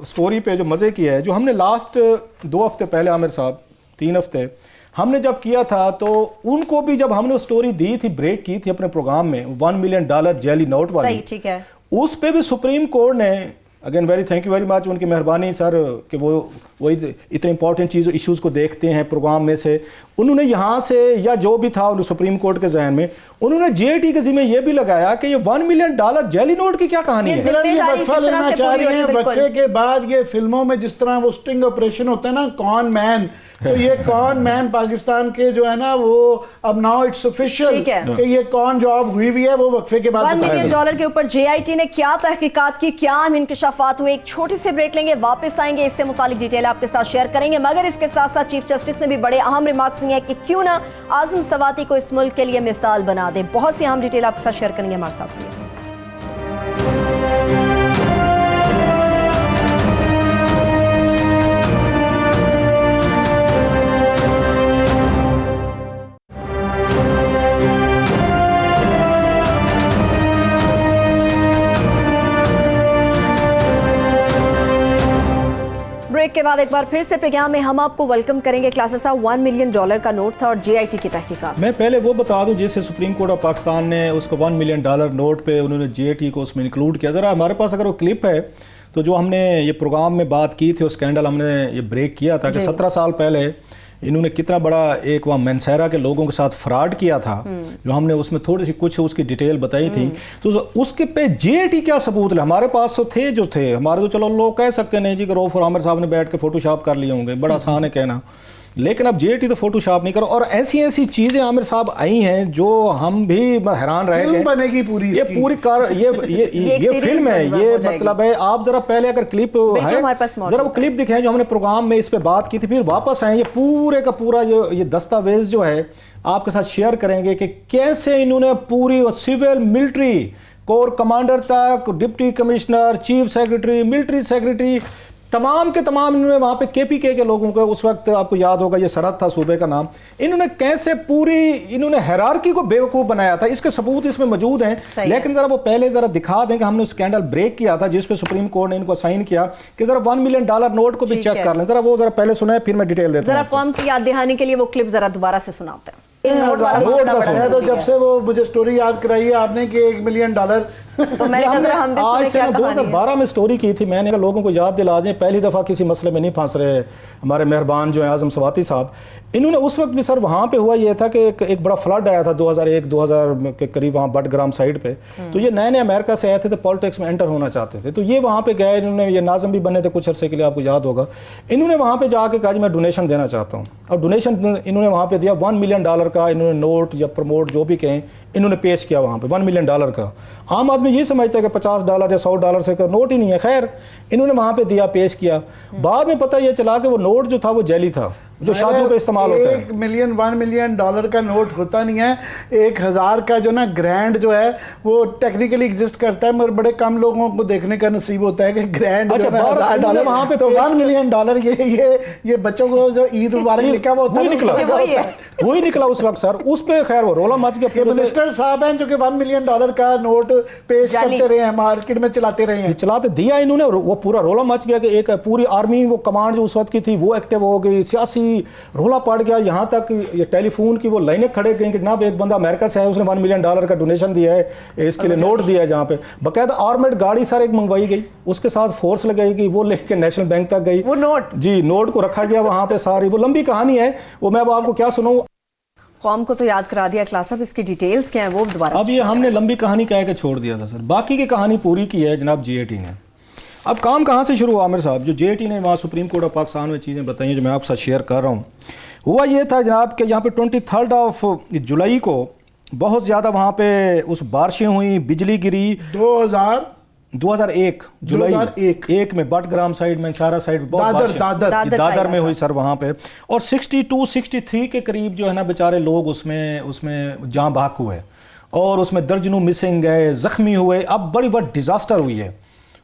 स्टोरी पे जो मज़े की है, जो हमने लास्ट 2 हफ्ते पहले आमिर साहब 3 हफ्ते हमने जब किया था, तो उनको भी जब हमने स्टोरी दी थी, ब्रेक की थी अपने प्रोग्राम में, $1 मिलियन जेली नोट वाली, ठीक है, उस पे भी सुप्रीम कोर्ट ने again very thank you very much, उनकी मेहरबानी सर कि वो इतने इंपॉर्टेंट चीज़ इश्यूज़ को देखते हैं प्रोग्राम में से। उन्होंने यहाँ से या जो भी था सुप्रीम कोर्ट के जहन में, उन्होंने GAT के जिम्मे ये भी लगाया कि ये $1 मिलियन जेली नोट की क्या कहानी है। ये वक्फा लेना चाह रही हैं। वक्फे के बाद ये फिल्मों में जिस तरह वो स्टिंग ऑपरेशन होता है ना, कॉन मैन, तो ये कॉन मैन पाकिस्तान के जो है ना वो अब नाउ इट्स ऑफिशियल कि ये कॉन जॉब हुई भी है, वो वक्फे के बाद $1 मिलियन के ऊपर JIT ने क्या तहकीकात की, क्या अहम इंकशाफात हुए। एक छोटी सी ब्रेक लेंगे, वापस आएंगे, इससे मुतालिक डिटेल आपके साथ शेयर करेंगे। मगर इसके साथ साथ चीफ जस्टिस ने भी बड़े अहम रिमार्क्स किए कि क्यों ना आजम सवाती को इस मुल्क के लिए मिसाल बना दे। बहुत सी अहम डिटेल आपके साथ शेयर करेंगे, हमारे साथ रहिए। ब्रेक के बाद एक बार फिर से प्रोग्राम में हम आपको वेलकम करेंगे। क्लासेस साहब, $1 मिलियन का नोट था और JIT की तहकीकात। मैं पहले वो बता दूं, जैसे सुप्रीम कोर्ट ऑफ पाकिस्तान ने उसको $1 मिलियन नोट पे उन्होंने JIT को उसमें इंक्लूड किया। ज़रा हमारे पास अगर वो क्लिप है तो जो हमने ये प्रोग्राम में बात की थी, उस स्कैंडल हमने ये ब्रेक किया था कि 17 साल पहले इन्होंने कितना बड़ा एक वहाँ मैनसेरा के लोगों के साथ फ्रॉड किया था, जो हमने उसमें थोड़ी सी कुछ उसकी डिटेल बताई थी। तो उसके पे JIT क्या सबूत है हमारे पास तो थे, हमारे तो चलो लोग कह सकते नहीं जी कि रऊफ और आमिर साहब ने बैठ के फोटोशॉप कर लिए होंगे, बड़ा आसान है कहना। लेकिन अब जेटी तो फोटोशॉप नहीं करो। और ऐसी ऐसी चीजें आमिर साहब आई हैं जो हम भी हैरान रह गए। बनेगी पूरी, ये पूरी ये फिल्म है, ये मतलब है। आप जरा पहले अगर क्लिप है जरा वो क्लिप दिखाएं जो हमने प्रोग्राम में इस पे बात की थी, फिर वापस आए। ये पूरे का पूरा ये दस्तावेज जो है आपके साथ शेयर करेंगे कि कैसे इन्होंने पूरी सिविल मिलिट्री कोर कमांडर तक, deputy commissioner, chief secretary, military secretary, तमाम के तमाम इन्होंने वहाँ पे केपीके के लोगों को, उस वक्त आपको याद होगा ये सरहद था सूबे का नाम, इन्होंने कैसे पूरी इन्होंने हायरार्की को बेवकूफ़ बनाया था। इसके सबूत इसमें मौजूद हैं। लेकिन ज़रा वो पहले ज़रा दिखा दें कि हमने स्कैंडल ब्रेक किया था जिस पे सुप्रीम कोर्ट ने इनको साइन किया कि ज़रा $1 मिलियन नोट को भी चेक कर लें। ज़रा वो ज़रा पहले सुनाए, फिर मैं डिटेल देता हूँ। ज़रा कौम की याद दिलाने के लिए वो क्लिप ज़रा दोबारा से सुनाते हैं। तो जब से वो मुझे स्टोरी याद कराई है आपने कि $1 मिलियन, तो मैंने आज से 2012 में स्टोरी की थी। मैंने लोगों को याद दिला दें, पहली दफ़ा किसी मसले में नहीं फंस रहे हमारे मेहरबान जो है आज़म स्वाति साहब। इन्होंने उस वक्त भी सर वहाँ पे हुआ ये था कि एक बड़ा फ्लड आया था 2001-2000 के करीब वहाँ बटग्राम साइड पे। तो ये नए नए अमेरिका से आए थे तो पॉलिटिक्स में एंटर होना चाहते थे। तो ये वहाँ पे गए, इन्होंने ये नाज़म भी बने थे कुछ अरसे के लिए, आपको याद होगा। इन्होंने वहाँ पे जाके कहा मैं डोनेशन देना चाहता हूँ, और डोनेशन इन्होंने वहाँ पे दिया $1 मिलियन का। इन्होंने नोट या प्रमोट जो भी कहें इन्होंने पेश किया वहाँ पे $1 मिलियन का। आम आदमी ये समझता है कि $50 या $100 से का नोट ही नहीं है। खैर इन्होंने वहाँ पे दिया, पेश किया। बाद में पता ये चला कि वो नोट जो था वो जैली था, जो शादियों पे इस्तेमाल होता है। $1 मिलियन का नोट होता नहीं है। 1000 का जो ना ग्रैंड जो है वो टेक्निकली एग्जिस्ट करता है, मगर बड़े कम लोगों को देखने का नसीब होता है कि ग्रैंड $1000 वहाँ पे। तो $1 मिलियन ये बच्चों को जो ईद मुबारक लिखा वो वही निकला उस वक्त सर। उस पे खैर वो रोला मच गया। मिनिस्टर साहब हैं जो कि $1 मिलियन का नोट पेश करते रहे हैं, मार्केट में चलाते रहे हैं, चलाते दिया इन्होंने। वो पूरा रोला मच गया कि एक पूरी आर्मी वो कमांड जो उस वक्त की थी वो एक्टिव हो गई, सियासी रोला पड़ गया। यहाँ तक ये टेलीफोन की वो लाइनें खड़े गई कि जनाब एक बंदा अमेरिका से आया, उसने $1 मिलियन का डोनेशन दिया है, इसके लिए नोट दिया है। जहाँ पे बाकायदा आर्मेड गाड़ी सर एक मंगवाई गई, उसके साथ फोर्स लगाई गई, वो लेके नेशनल बैंक तक गई, वो नोट को रखा गया वहाँ पे। सारी वो लंबी कहानी है, वो मैं आपको क्या सुनाऊं। कौम को तो याद करा दिया क्लास साहब, इसकी डिटेल्स क्या है वो दोबारा। अब ये हमने लंबी कहानी कह के छोड़ दिया था सर, बाकी की कहानी पूरी की है जनाब जेटी ने। अब काम कहाँ से शुरू हुआ आमिर साहब? जो जेटी ने वहाँ सुप्रीम कोर्ट ऑफ पाकिस्तान में चीज़ें बताई हैं जो मैं आपके साथ शेयर कर रहा हूँ। हुआ ये था जनाब कि यहाँ पे 23 जुलाई को बहुत ज़्यादा वहाँ पे उस बारिशें हुई, बिजली गिरी। 2001 जुलाई एक में बटग्राम साइड में, चारा साइड, दादर में हुई सर वहाँ पे। और 62-63 के करीब जो है ना बेचारे लोग उसमें जाँ बहक हुए, और उसमें दर्जनों मिसिंग गए, जख्मी हुए। अब बड़ी डिजास्टर हुई है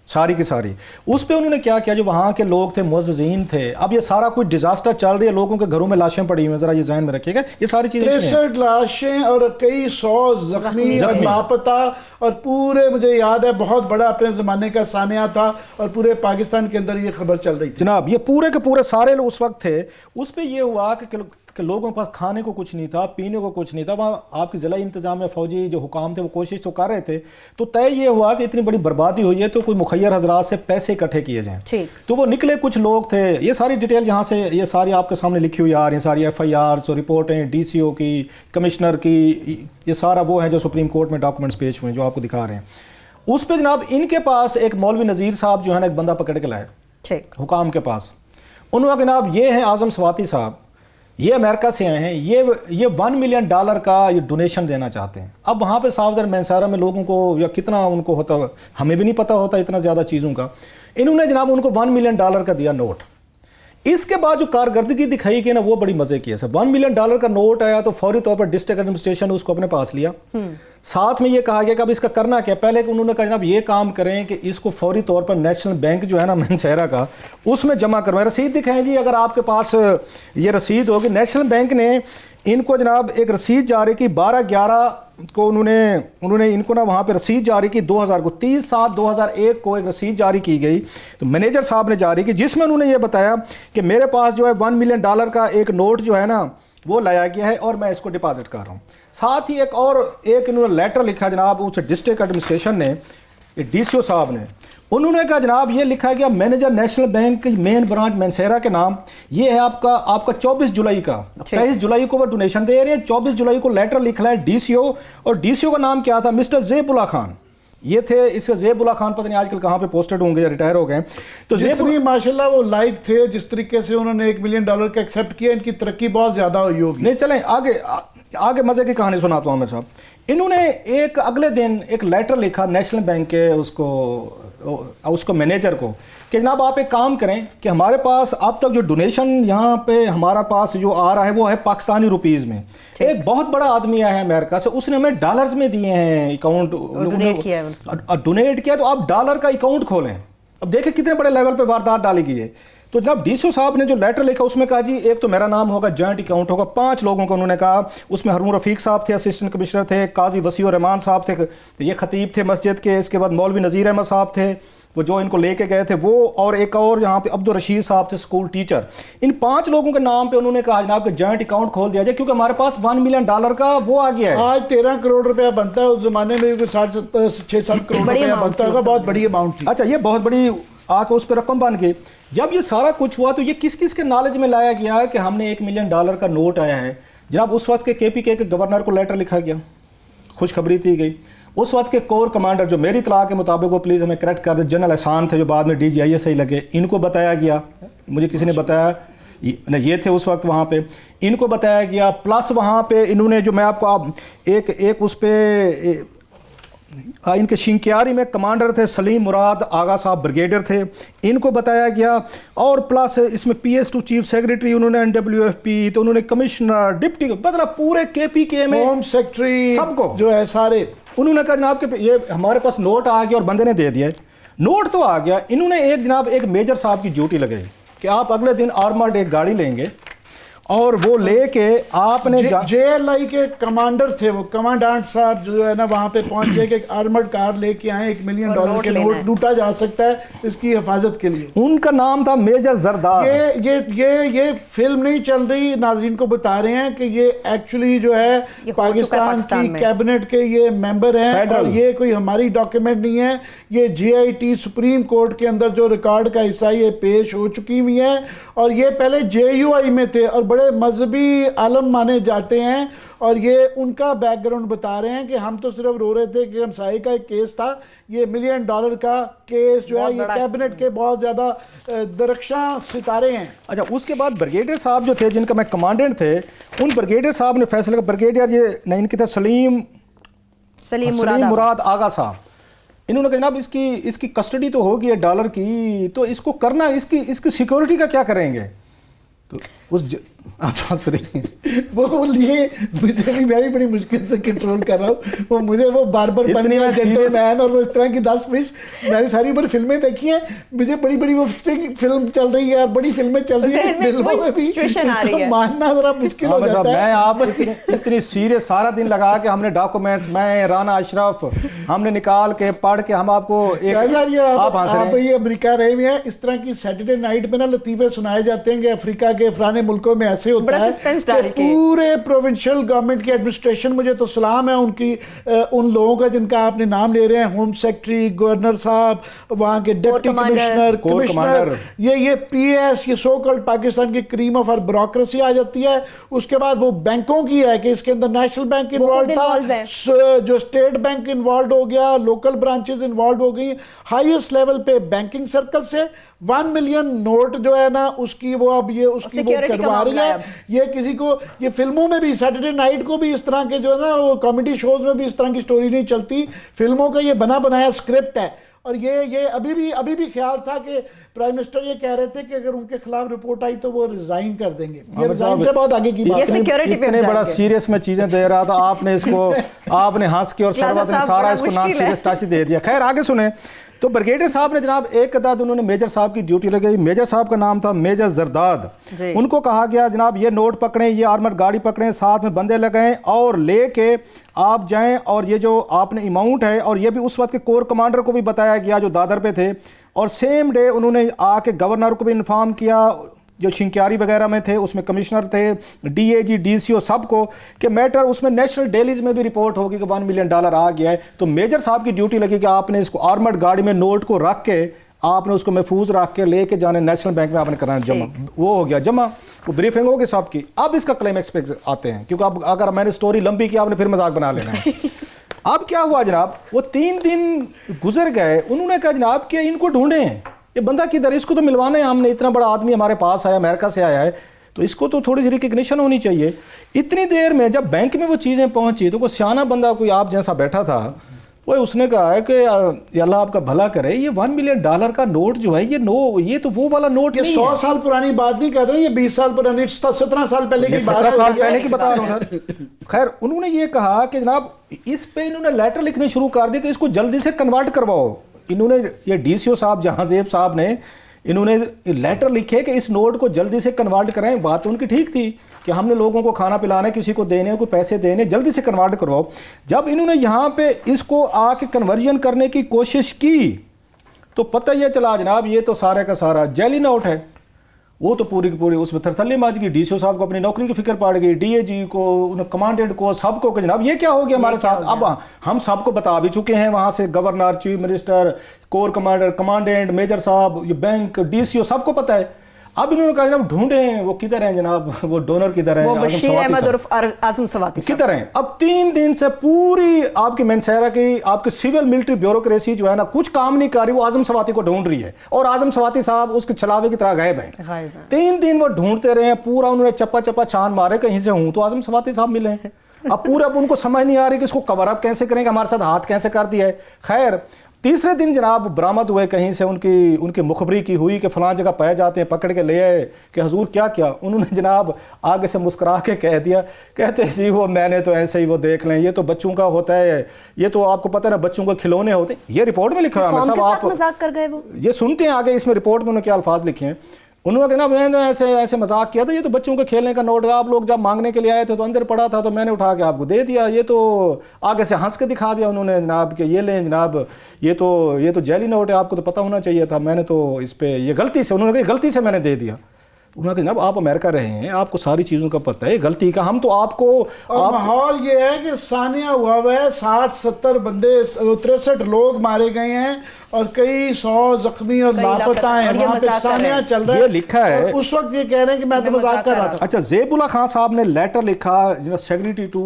सारी की सारी। उस पे उन्होंने क्या किया, जो वहाँ के लोग थे, मुअज़्ज़िज़ीन थे, अब ये सारा कुछ डिजास्टर चल रही है, लोगों के घरों में लाशें पड़ी हुई हैं, जरा ये ज़हन में रखिएगा। ये सारी चीजें 63 लाशें और कई 100 जख्मी और लापता, और पूरे मुझे याद है बहुत बड़ा अपने ज़माने का सानिया था, और पूरे पाकिस्तान के अंदर ये खबर चल रही थी जनाब। ये पूरे के पूरे सारे लोग उस वक्त थे। उस पर यह हुआ कि लोगों के पास खाने को कुछ नहीं था, पीने को कुछ नहीं था। वहाँ आपके जिला इंतजाम में फौजी जो हुकाम थे वो कोशिश तो कर रहे थे। तो तय ये हुआ कि इतनी बड़ी बर्बादी हुई है तो कोई मुखैर हजरात से पैसे इकट्ठे किए जाएं। तो वो निकले कुछ लोग थे। ये सारी डिटेल यहाँ से ये सारी आपके सामने लिखी हुई आ रही हैं, सारी FIRs और रिपोर्टें DCO की, कमिश्नर की, ये सारा वो है जो सुप्रीम कोर्ट में डॉक्यूमेंट्स पेश हुए हैं जो आपको दिखा रहे हैं। उस पर जनाब इनके पास एक मौलवी नज़ीर साहब जो है ना एक बंदा पकड़ के लाए हुकाम के पास। उन्होंने जनाब ये है आज़म स्वाति साहब, ये अमेरिका से आए हैं, ये $1 मिलियन का ये डोनेशन देना चाहते हैं। अब वहाँ पे साफ मैंसारा में लोगों को या कितना उनको होता, हमें भी नहीं पता होता इतना ज़्यादा चीज़ों का। इन्होंने जनाब उनको $1 मिलियन का दिया नोट। इसके बाद जो कारकर्दगी दिखाई गई ना वो बड़ी मजे की है सर। $1 मिलियन का नोट आया तो फौरी तौर पर डिस्ट्रिक्ट एडमिनिस्ट्रेशन ने उसको अपने पास लिया। साथ में ये कहा गया कि अब इसका करना क्या। पहले उन्होंने कहा जनाब ये काम करें कि इसको फौरी तौर पर नेशनल बैंक जो है ना मंशेरा का, उसमें जमा करवाएं। रसीद दिखाएं जी, अगर आपके पास ये रसीद होगी। नेशनल बैंक ने इनको जनाब एक रसीद जारी की 12/11 को, उन्होंने इनको ना वहाँ पे रसीद जारी की 2000 को, 30/7/2001 को एक रसीद जारी की गई, तो मैनेजर साहब ने जारी की, जिसमें उन्होंने ये बताया कि मेरे पास जो है $1 मिलियन का एक नोट जो है ना वो लाया गया है और मैं इसको डिपॉजिट कर रहा हूँ। साथ ही एक इन्होंने लेटर लिखा जनाब उस डिस्ट्रिक्ट एडमिनिस्ट्रेशन ने, DCO साहब ने। उन्होंने कहा जनाब ये लिखा गया manager national bank main branch Mansehra के नाम, ये है आपका 24 जुलाई का, 23 जुलाई को वो डोनेशन दे रहे हैं, 24 जुलाई को लेटर लिखा है DCO, और DCO का नाम क्या था? मिस्टर ज़ेबुल्ला खान। ये थे। इससे ज़ेबुल्ला खान पता नहीं आजकल कहाँ पे पोस्टेड होंगे या रिटायर हो गए। तो जितनी माशाल्लाह वो लाइक थे, जिस तरीके से उन्होंने $1 मिलियन का एक्सेप्ट किया, इनकी तरक्की बहुत ज़्यादा हुई होगी। नहीं चलें आगे, आगे मज़े की कहानी सुनाता हूँ आमिर साहब। इन्होंने एक अगले दिन एक लेटर लिखा नेशनल बैंक के उसको मैनेजर को कि जनाब आप एक काम करें कि हमारे पास अब तक जो डोनेशन यहाँ पे हमारा पास जो आ रहा है वो है पाकिस्तानी रुपीज़ में। एक बहुत बड़ा आदमी आया है अमेरिका से, उसने हमें डॉलर्स में दिए हैं अकाउंट, डोनेट किया, तो आप डॉलर का अकाउंट खोलें। अब देखें कितने बड़े लेवल पे वारदात डाली गई है। तो जनाब डीसीओ साहब ने जो लेटर लिखा उसमें कहा जी एक तो मेरा नाम होगा, जॉइंट अकाउंट होगा, 5 लोगों को उन्होंने कहा। उसमें हारून रफीक साहब थे, असिस्टेंट कमिश्नर थे, काजी वसीउर रहमान साहब थे, तो ये खतीब थे मस्जिद के, इसके बाद मौलवी नज़ीर अहमद साहब थे वो जो इनको लेके गए थे वो, और एक और यहाँ पे अब्दुल रशीद साहब थे स्कूल टीचर। इन 5 लोगों के नाम पे उन्होंने कहा जनाब कि जॉइंट अकाउंट खोल दिया जाए क्योंकि हमारे पास $1 मिलियन का वो आ गया है। आज 13 करोड़ रुपया बनता है, उस जमाने में 6-7 करोड़ रुपया बनता होगा, बहुत बड़ी अमाउंट थी। अच्छा, ये बहुत बड़ी आके उस पर रकम बन गई। जब ये सारा कुछ हुआ तो ये किस किस के नॉलेज में लाया गया कि हमने $1 मिलियन का नोट आया है। जनाब उस वक्त के KPK के गवर्नर को लेटर लिखा गया, खुशखबरी दी गई। उस वक्त के कोर कमांडर जो मेरी इतला के मुताबिक वो प्लीज़ हमें करेक्ट कर दे, जनरल एहसान थे जो बाद में DGIS लगे, इनको बताया गया, मुझे किसी ने बताया ये थे उस वक्त वहाँ पे, इनको बताया गया। प्लस वहाँ पे इन्होंने जो मैं आपको आप एक उस पर इनके शिंक्यारी में कमांडर थे सलीम मुराद आगा साहब, ब्रिगेडियर थे, इनको बताया गया। और प्लस इसमें PS2 चीफ सेक्रेटरी उन्होंने, NWFP, तो उन्होंने कमिश्नर, डिप्टी, मतलब पूरे KPK में होम सेक्रेटरी सबको जो है सारे, उन्होंने कहा जनाब के ये हमारे पास नोट आ गया, और बंदे ने दे दिया। नोट तो आ गया। इन्होंने एक मेजर साहब की ड्यूटी लगाई कि आप अगले दिन आर्मर्ड एक गाड़ी लेंगे और वो लेके आपने JLI के कमांडर थे वो, कमांडेंट साहब जो है ना वहाँ पे पहुँच गए कि आर्मर्ड कार लेके आए, $1 मिलियन के नोट लूटा जा सकता है इसकी हिफाजत के लिए। उनका नाम था मेजर जरदार। ये फिल्म नहीं चल रही, नाजरीन को बता रहे हैं कि ये एक्चुअली जो है पाकिस्तान की कैबिनेट के ये मेंबर हैं, और ये कोई हमारी डॉक्यूमेंट नहीं है, ये JIT सुप्रीम कोर्ट के अंदर जो रिकॉर्ड का हिस्सा ये पेश हो चुकी हुई है। और ये पहले JUI में थे और बड़े मजहबी आलम माने जाते हैं, और ये उनका बैकग्राउंड बता रहे हैं कि हम तो सिर्फ रो रहे थे कि हमसाई का एक केस था, ये $1 मिलियन का केस जो है ये कैबिनेट के बहुत ज्यादा दरख्शां सितारे हैं। अच्छा, उसके बाद ब्रिगेडियर साहब जो थे जिनका मैं कमांडेंट थे, उन ब्रिगेडियर साहब ने फैसला किया, ब्रिगेडियर ये नहीं इनके थे सलीम मुराद आगा साहब, इन्होंने कहा जनाब इसकी कस्टडी तो होगी है डॉलर की, तो इसको करना, इसकी सिक्योरिटी का क्या करेंगे। तो उस वो लिए मुझे भी, मैं भी बड़ी मुश्किल से कंट्रोल कर रहा हूँ, वो मुझे वो बार-बार जेंटलमैन और वो इस तरह की 10 फिश, मैंने सारी बार फिल्में देखी हैं, मुझे बड़ी वो फिल्म चल रही है और बड़ी फिल्में चल रही है, फिल्मों में भी मानना जरा मुश्किल हो जाता है। मैं आप इतनी सीरियस सारा दिन लगा के हमने डॉक्यूमेंट्स, मैं राना अशरफ, हमने निकाल के पढ़ के हम आपको आप ये अमेरिका रहे हुए हैं, इस तरह की सैटरडे नाइट में ना लतीफे सुनाए जाते हैं कि अफ्रीका के फलाने मुल्कों में ऐसे होता है कि पूरे प्रोविंशियल गवर्नमेंट की एडमिनिस्ट्रेशन, मुझे तो सलाम है उनकी, उन लोगों का जिनका आपने नाम ले रहे हैं, होम सेक्रेटरी, गवर्नर साहब, वहाँ के डिप्टी कमिश्नर, ये PS, ये सो कॉल्ड पाकिस्तान की क्रीम ऑफ आवर ब्यूरोक्रेसी आ जाती है। उसके बाद वो बैंकों की है कि इसके अंदर नेशनल बैंक इन्वॉल्व था, जो स्टेट बैंक इन्वॉल्व हो गया, लोकल ब्रांचेस इन्वॉल्व हो गई, हाईएस्ट लेवल पे बैंकिंग सर्कल से $1 मिलियन नोट जो है ना उसकी वो अब ये उसकी वो करवा रही है। ये किसी को, ये फिल्मों में भी सैटरडे नाइट को भी इस तरह के जो है ना वो कॉमेडी शोज में भी इस तरह की स्टोरी नहीं चलती, फिल्मों का ये बना बनाया स्क्रिप्ट है। और ये अभी भी ख्याल था कि प्राइम मिनिस्टर ये कह रहे थे कि अगर उनके खिलाफ रिपोर्ट आई तो वो रिजाइन कर देंगे। ये रिजाइन से बहुत आगे की बात है। इतने बड़ा सीरियस में चीजें दे रहा था, आपने इसको आपने हंस के और सरवत ने सारा इसको नॉन सीरियस टाइप दे दिया। खैर आगे सुने। तो ब्रिगेडियर साहब ने जनाब एक अदाद उन्होंने मेजर साहब की ड्यूटी लगाई। मेजर साहब का नाम था मेजर जरदाद। उनको कहा गया जनाब ये नोट पकड़ें, ये आर्मर गाड़ी पकड़ें, साथ में बंदे लगाएं और लेके आप जाएं, और ये जो आपने अमाउंट है, और ये भी उस वक्त के कोर कमांडर को भी बताया गया जो दादर पे थे, और सेम डे उन्होंने आके गवर्नर को भी इन्फॉर्म किया, जो शिंक्यारी वगैरह में थे उसमें कमिश्नर थे, DAG DCO सबको, कि मैटर उसमें नेशनल डेलीज में भी रिपोर्ट होगी कि $1 मिलियन आ गया है। तो मेजर साहब की ड्यूटी लगी कि आपने इसको आर्मर्ड गाड़ी में नोट को रख के आपने उसको महफूज रख के लेके जाने नेशनल बैंक में आपने कराना जमा। वो हो गया जमा, वो ब्रीफिंग होगी सबकी। अब इसका क्लेमेक्स पे आते हैं, क्योंकि अब अगर मैंने स्टोरी लंबी की आपने फिर मजाक बना लेना है। अब क्या हुआ जनाब, वो 3 दिन गुजर गए, उन्होंने कहा जनाब कि इनको ढूंढें, ये बंदा किधर, इसको तो मिलवाना है हमने, इतना बड़ा आदमी हमारे पास आया, अमेरिका से आया है, तो इसको तो थोड़ी सी रिकग्निशन होनी चाहिए। इतनी देर में जब बैंक में वो चीज़ें पहुंची तो कोई सियाना बंदा, कोई आप जैसा बैठा था, वो उसने कहा है कि अल्लाह आपका भला करे, ये $1 मिलियन का नोट जो है, ये तो वो वाला नोट ये नहीं 100 है। साल पुरानी बात नहीं कर रहे, ये 20 साल पुरानी, 17 साल पहले की बात है। 17 साल पहले की बता रहा हूँ सर। खैर उन्होंने ये कहा कि जनाब इस पे इन्होंने लेटर लिखने शुरू कर दिए कि इसको जल्दी से कन्वर्ट करवाओ। इन्होंने ये DCO साहब जहांजेब साहब ने इन्होंने लेटर लिखे कि इस नोट को जल्दी से कन्वर्ट कराएं। बात तो उनकी ठीक थी कि हमने लोगों को खाना पिलाना है, किसी को देने, कोई पैसे देने, जल्दी से कन्वर्ट करवाओ। जब इन्होंने यहाँ पे इसको आके कन्वर्जन करने की कोशिश की तो पता यह चला जनाब ये तो सारे का सारा जैली नोट है। वो तो पूरी की पूरी उसमें थरथल्ली मच गई। DCO साहब को अपनी नौकरी की फिक्र पड़ गई, DAG को, कमांडेंट को, सबको कि जनाब ये क्या हो गया हमारे साथ। अब हम सबको बता भी चुके हैं, वहाँ से governor, chief minister, core commander, commandant, major साहब, ये बैंक, DCO सबको पता है। अब इन्होंने कहा जनाब ढूंढें वो किधर हैं जनाब, वो डोनर किधर हैं, वो बशीर अहमद उर्फ आजम सवाती किधर हैं। अब 3 दिन से पूरी आपकी मेंसेरा की आपकी सिविल मिलिट्री ब्यूरोक्रेसी जो है ना कुछ काम नहीं कर रही, वो आजम सवाती को ढूंढ रही है और आजम सवाती साहब उसके छलावे की तरह गायब हैं। 3 दिन वो ढूंढते रहे, पूरा उन्होंने चप्पा चप्पा छान मारे कहीं से हूं तो आजम सवाती साहब मिले हैं। अब पूरा उनको समझ नहीं आ रही कि इसको कवर अप कैसे करेंगे, हमारे साथ हाथ कैसे कर दिया है। खैर तीसरे दिन जनाब बरामद हुए, कहीं से उनकी मुखबरी की हुई कि फलां जगह पाए जाते हैं, पकड़ के ले आए कि हुजूर क्या क्या। उन्होंने जनाब आगे से मुस्कुरा के कह दिया, कहते जी वो मैंने तो ऐसे ही, वो देख लें, ये तो बच्चों का होता है, ये तो आपको पता है ना बच्चों के खिलौने होते हैं। ये रिपोर्ट में लिखा है साहब, आप मजाक कर गए वो, ये सुनते हैं आगे इसमें रिपोर्ट में उन्होंने क्या अल्फाज लिखे हैं। उन्होंने कहा ना मैंने ऐसे मजाक किया था, ये तो बच्चों के खेलने का नोट है, आप लोग जब मांगने के लिए आए थे तो अंदर पड़ा था तो मैंने उठा के आपको दे दिया। ये तो आगे से हंस के दिखा दिया उन्होंने जनाब कि ये लें जनाब, ये तो जेली नोट है, आपको तो पता होना चाहिए था, मैंने तो इस पे ये गलती से, उन्होंने कहा गलती से मैंने दे दिया। उन्होंने कहा जनाब आप अमेरिका रहे हैं, आपको सारी चीज़ों का पता है, गलती का हम तो आपको। और माहौल ये है कि सानिया हुआ है, 60-70 बंदे, 63 लोग मारे गए हैं और कई 100 जख्मी और लापता हैं। वहाँ पे सानिया चल रहा है, ये लिखा है। उस वक्त ये कह रहे हैं कि मैं तो मजाक कर रहा था। अच्छा, ज़ेबुल्ला खान साहब ने लेटर लिखा सेक्रेटरी टू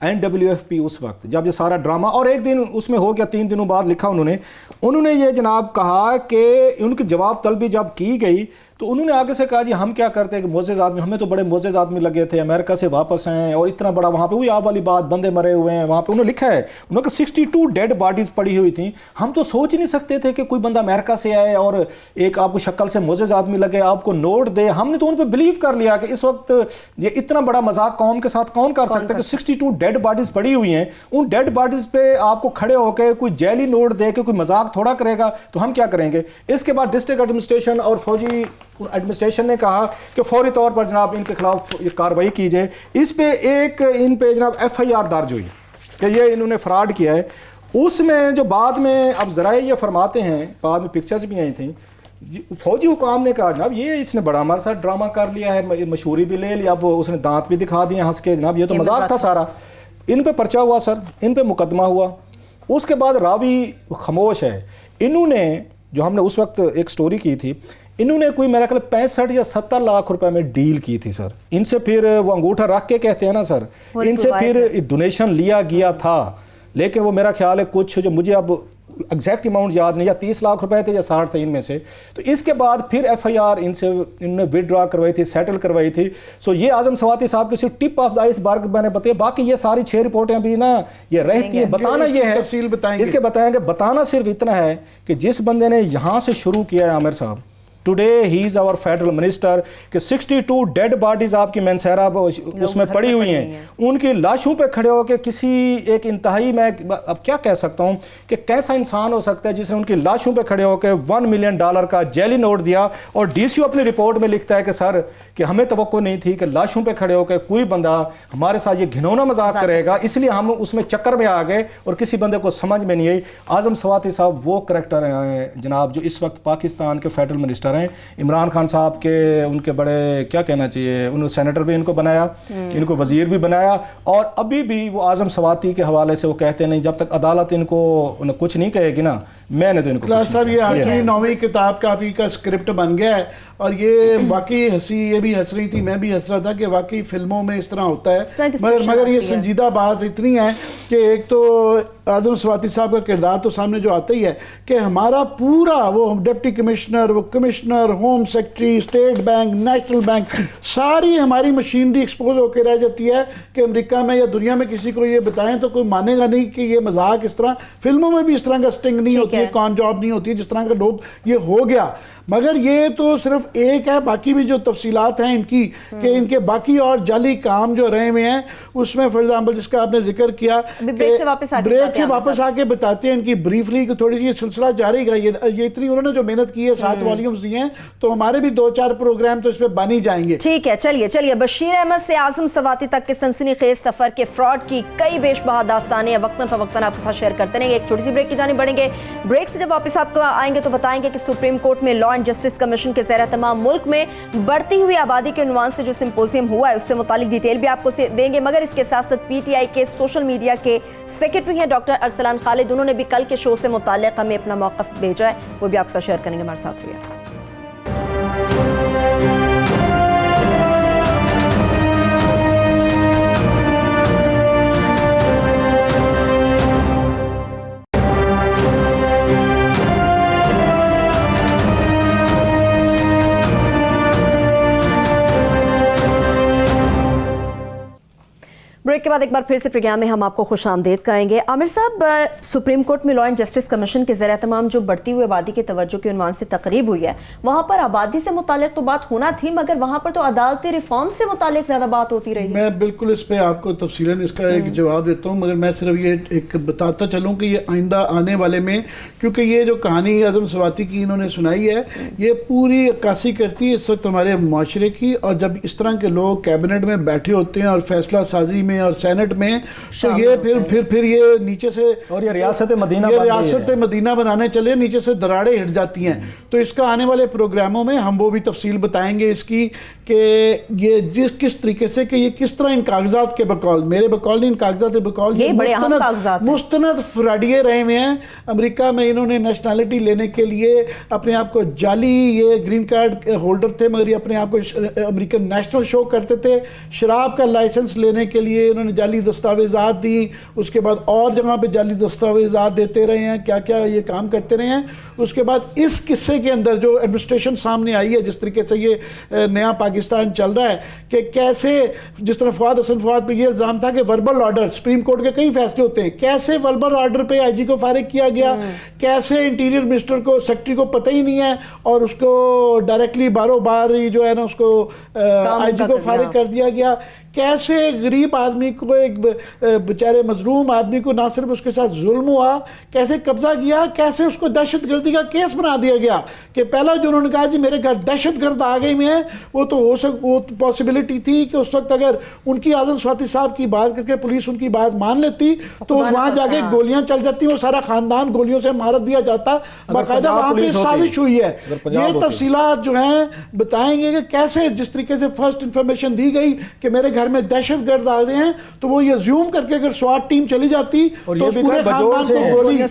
NWFP उस वक्त जब ये सारा ड्रामा, और एक दिन उसमें हो गया, 3 दिनों बाद लिखा उन्होंने ये जनाब कहा कि उनकी जवाब तलबी जब की गई तो उन्होंने आगे से कहा जी हम क्या करते हैं कि मोज़ेज़ आदमी, हमें तो बड़े मोज़ेज़ आदमी लगे थे, अमेरिका से वापस हैं और इतना बड़ा वहाँ पे हुई आप वाली बात, बंदे मरे हुए हैं वहाँ पे। उन्होंने लिखा है, उन्होंने 62 डेड बॉडीज़ पड़ी हुई थी, हम तो सोच ही नहीं सकते थे कि कोई बंदा अमेरिका से आए और एक आपको शक्ल से मोज़ेज़ आदमी लगे, आपको नोट दे। हमने तो उन पर बिलीव कर लिया कि इस वक्त ये इतना बड़ा मजाक कौम के साथ कौन कर सकता है कि 62 डेड बॉडीज़ पड़ी हुई हैं, उन डेड बॉडीज़ पे आपको खड़े होकर कोई जेली नोट दे के कोई मजाक थोड़ा करेगा, तो हम क्या करेंगे। इसके बाद डिस्ट्रिक्ट एडमिनिस्ट्रेशन और फौजी एडमिनिस्ट्रेशन ने कहा कि फौरी तौर पर जनाब इनके खिलाफ कार्रवाई की जाए। इस पे इन पे जनाब FIR दर्ज हुई कि ये इन्होंने फ्रॉड किया है। उसमें जो बाद में अब ज़रा ये फरमाते हैं, बाद में पिक्चर्स भी आई थी, फौजी हुकाम ने कहा जनाब ये इसने बड़ा हमारे साथ ड्रामा कर लिया है, मशहूरी भी ले लिया, अब उसने दांत भी दिखा दिए हंस के, जनाब ये तो मजाक था सारा। इन पे पर्चा हुआ सर, इन पे मुकदमा हुआ। उसके बाद रावी खामोश है। इन्होंने जो हमने उस वक्त एक स्टोरी की थी, इन्होंने कोई मेरा ख्याल 65 या 70 लाख रुपए में डील की थी सर। इनसे फिर वो अंगूठा रख के कहते हैं ना सर, इनसे फिर डोनेशन लिया गया था, लेकिन वो मेरा ख्याल है कुछ, जो मुझे अब एग्जैक्ट अमाउंट याद नहीं, या 30 लाख रुपए थे या 60 थे इनमें से। तो इसके बाद फिर FIR इनने विदड्रॉ करवाई थी, सेटल करवाई थी। सो ये आजम सवाती साहब की सिर्फ टिप ऑफ द आइसबर्ग मैंने बताया, बाकी ये सारी 6 रिपोर्टें भी ना ये रहती है। बताना ये है, तफसील बताएंगे, इसके बताएंगे। बताना सिर्फ इतना है कि जिस बंदे ने यहाँ से शुरू किया है आमिर साहब, today he is our federal minister, कि 62 डेड बॉडीज़ आपकी मेंसेरा उसमें पड़ी हुई हैं, उनकी लाशों पे खड़े होकर किसी एक इंतहाई, मैं अब क्या कह सकता हूँ कि कैसा इंसान हो सकता है जिसने उनकी लाशों पे खड़े होकर $1 मिलियन का जेली नोट दिया। और DCO अपनी रिपोर्ट में लिखता है कि सर कि हमें तवक्को नहीं थी कि लाशों पे खड़े होकर कोई बंदा हमारे साथ ये घिनौना मजाक करेगा, इसलिए हम उसमें चक्कर में आ गए और किसी बंदे को समझ में नहीं आई। आजम सवाती साहब वो करैक्टर हैं जनाब जो इस वक्त पाकिस्तान के फेडरल मिनिस्टर हैं। इमरान खान साहब के उनके बड़े क्या कहना चाहिए, उन्होंने सेनेटर भी इनको बनाया, इनको वजीर भी बनाया, और अभी भी वो आजम सवाती के हवाले से वो कहते नहीं जब तक अदालत इनको कुछ नहीं कहेगी ना, मैंने तो इनको क्लास साहब ये आखिरी 9वीं किताब काफ़ी का स्क्रिप्ट बन गया है। और ये वाकई हंसी, ये भी हंस रही थी, मैं भी हंस रहा था कि वाकई फिल्मों में इस तरह होता है, मगर ये संजीदा बात इतनी है कि एक तो आजम स्वाति साहब का किरदार तो सामने जो आता ही है कि हमारा पूरा वो डिप्टी कमिश्नर, वो commissioner, home secretary, state bank, national bank, सारी हमारी मशीनरी एक्सपोज होकर रह जाती है कि अमेरिका में या दुनिया में किसी को ये बताएं तो कोई मानेगा नहीं कि ये मजाक इस तरह, फिल्मों में भी इस तरह का स्टिंग नहीं होती है, कॉन जॉब नहीं होती है, जिस तरह का लोग ये हो गया। मगर ये तो सिर्फ एक है, बाकी भी जो तफसीलात हैं इनकी कि इनके बाकी और जाली काम जो रहे हुए हैं उसमें फॉर एग्जाम्पल जिसका आपने जिक्र किया, ब्रेक से वापस आके बताते हैं इनकी ब्रीफली थोड़ी सी सिलसिला जारी है। ये इतनी उन्होंने जो मेहनत की है, 7 वॉल्यूम्स दिए हैं, तो हमारे भी 2-4 प्रोग्राम तो इस पे बन ही जाएंगे। ठीक है, चलिए बशीर अहमद से आजम स्वाति तक के सनसनीखेज सफर के फ्रॉड की कई बेशबहा दास्तानें वक्तन फवक्तन आपके साथ शेयर करते रहेंगे। एक छोटी सी ब्रेक की जानिब बढ़ेंगे। ब्रेक से जब वापस आपको आएंगे तो बताएंगे कि सुप्रीम कोर्ट में लॉ एंड जस्टिस कमीशन के ज़ेर तमाम मुल्क में बढ़ती हुई आबादी के उन्वान से जो सिंपोजियम हुआ है उससे मुतालिक डिटेल भी आपको देंगे। मगर इसके साथ साथ पीटीआई के सोशल मीडिया के सेक्रेटरी हैं डॉक्टर अरसलान खालिद, उन्होंने भी कल के शो से मुताल्लिक़ हमें अपना मौक़िफ़ भेजा है, वो भी आपके साथ शेयर करेंगे। हमारे साथ रहिए। ब्रेक के बाद एक बार फिर से प्रोग्राम में हम आपको खुश आमदेद कहेंगे। आमिर साहब, सुप्रीम कोर्ट में लॉ एंड जस्टिस कमीशन के ज़ेर तमाम जो बढ़ती हुई आबादी की तवज्जो के उन्वान से तकरीब हुई है, वहाँ पर आबादी से मुतालिक तो बात होना थी, मगर वहाँ पर तो अदालती रिफॉर्म से मुतालिक ज़्यादा बात होती रही। मैं बिल्कुल इस पर आपको तफसीलन इसका एक जवाब देता हूँ, मगर मैं सिर्फ ये एक बताता चलूँ कि ये आइंदा आने वाले में, क्योंकि ये जो कहानी आजम स्वाति की इन्होंने सुनाई है, ये पूरी अक्कासी करती है इस वक्त हमारे माशरे की। और जब इस तरह के लोग कैबिनेट में बैठे होते हैं और फैसला साजी में और सेनेट में, तो ये फिर ये नीचे से, और ये रियासत मदीना बनाने चले, नीचे से दरारें हिट जाती हैं। तो इसका आने वाले प्रोग्रामों में हम वो भी तफसील बताएंगे इसकी कि ये किस तरीके से कि ये किस तरह इन कागजात के बकौल, मेरे बकौल नहीं, इन कागजात के बकौल मुस्तनद फ्रॉडिये रहे हुए हैं। अमेरिका में इन्होंने नेशनैलिटी लेने के लिए अपने आप को जाली, ये ग्रीन कार्ड होल्डर थे मगर ये अपने आप को अमेरिकन नेशनल शो करते थे। शराब का लाइसेंस लेने के लिए इन्होंने जाली दस्तावेजात दी, उसके बाद और जगह पे जाली दस्तावेजात देते रहे हैं, क्या क्या ये काम करते रहे हैं। उसके बाद इस किस्से के अंदर जो एडमिनिस्ट्रेशन सामने आई है, जिस तरीके से ये नया पाकिस्तान चल रहा है, कि कैसे जिस तरह फवाद हसन फवाद पे ये इल्ज़ाम था कि वर्बल ऑर्डर, सुप्रीम कोर्ट के कई फैसले होते हैं, कैसे वर्बल ऑर्डर पे आईजी को फारिग किया गया, कैसे इंटीरियर मिनिस्टर को, सेक्रेटरी को पता ही नहीं है और उसको डायरेक्टली बारो बार जो है ना उसको आईजी को फारिग कर दिया गया। कैसे गरीब आदमी को, एक बेचारे मजलूम आदमी को ना सिर्फ उसके साथ जुल्म हुआ, कैसे कब्जा किया, कैसे उसको दहशतगर्दी का केस बना दिया गया कि पहला जो उन्होंने कहा जी मेरे घर दहशतगर्द आ गए में है, वो तो वो पॉसिबिलिटी थी कि उस वक्त अगर उनकी आजम स्वाति साहब की बात करके पुलिस उनकी बात मान लेती तो वहां जाके गोलियां चल जाती, वो सारा खानदान गोलियों से मार दिया जाता। बाकायदा वहां पे साजिश हुई है। ये तफसीलात जो हैं बताएंगे कि कैसे जिस तरीके से फर्स्ट इंफॉर्मेशन दी गई कि मेरे घर में दहशतगर्द आ गए हैं, तो वो ये ज़ूम करके अगर स्वाट टीम चली जाती तो पूरे खानदान को गोली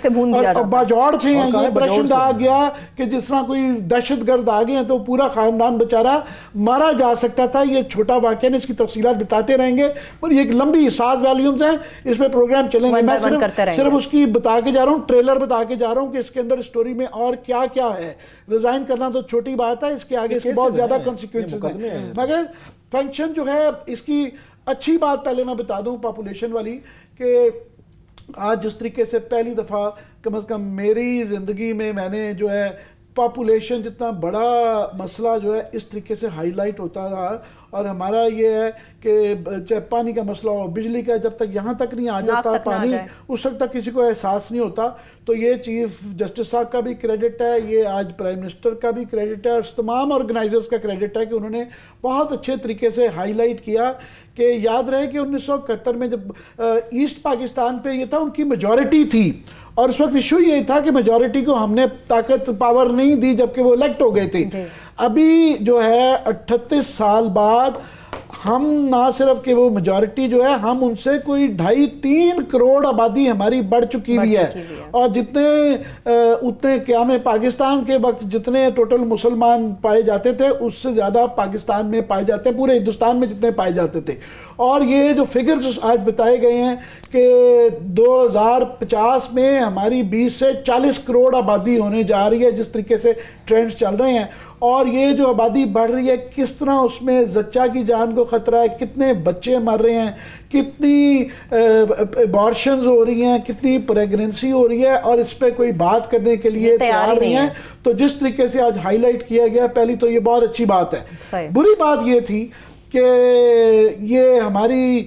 और बाजौड़ से ये इंप्रेशन आ गया कि जिस तरह कोई दहशतगर्द आ गए हैं तो पूरा खानदान बेचारा मारा जा सकता था। ये छोटा वाक़या नहीं, इसकी तफसीलात बताते रहेंगे और ये एक लंबी 7 वॉल्यूम्स हैं, इसमें प्रोग्राम चलेंगे। मैं सिर्फ उसकी बता के जा रहा हूँ, ट्रेलर बता के जा रहा हूँ कि इसके अंदर स्टोरी में और क्या क्या है। रिजाइन करना तो छोटी बात है, इसके आगे इसके बहुत ज्यादा कॉन्सिक्वेंसेस हैं। मगर फंक्शन जो है इसकी अच्छी बात पहले मैं बता दूं पॉपुलेशन वाली, कि आज जिस तरीके से पहली दफ़ा कम से कम मेरी ज़िंदगी में मैंने जो है पॉपुलेशन जितना बड़ा मसला जो है इस तरीके से हाईलाइट होता रहा। और हमारा ये है कि चाहे पानी का मसला हो, बिजली का, जब तक यहाँ तक नहीं आ जाता पानी, उस वक्त तक किसी को एहसास नहीं होता। तो ये चीफ जस्टिस साहब का भी क्रेडिट है, ये आज प्राइम मिनिस्टर का भी क्रेडिट है और तमाम ऑर्गेनाइजर्स का क्रेडिट है कि उन्होंने बहुत अच्छे तरीके से हाईलाइट किया। कि याद रहे कि 1971 में जब ईस्ट पाकिस्तान पे ये था, उनकी मेजॉरिटी थी और उस वक्त इशू ये था कि मेजॉरिटी को हमने ताकत पावर नहीं दी जबकि वो इलेक्ट हो गए थे। अभी जो है 38 साल बाद हम ना सिर्फ कि वो मेजॉरिटी जो है, हम उनसे कोई 2.5-3 करोड़ आबादी हमारी बढ़ चुकी हुई है। और जितने उतने क्या में पाकिस्तान के वक्त जितने टोटल मुसलमान पाए जाते थे उससे ज़्यादा पाकिस्तान में पाए जाते हैं, पूरे हिंदुस्तान में जितने पाए जाते थे। और ये जो फिगर्स आज बताए गए हैं कि 2050 में हमारी 20 से 40 करोड़ आबादी होने जा रही है, जिस तरीके से ट्रेंड्स चल रहे हैं, और ये जो आबादी बढ़ रही है किस तरह उसमें जच्चा की जान को ख़तरा है, कितने बच्चे मर रहे हैं, कितनी अबॉर्शंस हो रही हैं, कितनी प्रेगनेंसी हो रही है, और इस पर कोई बात करने के लिए तैयार नहीं है। तो जिस तरीके से आज हाईलाइट किया गया, पहली तो ये बहुत अच्छी बात है। बुरी बात ये थी कि ये हमारी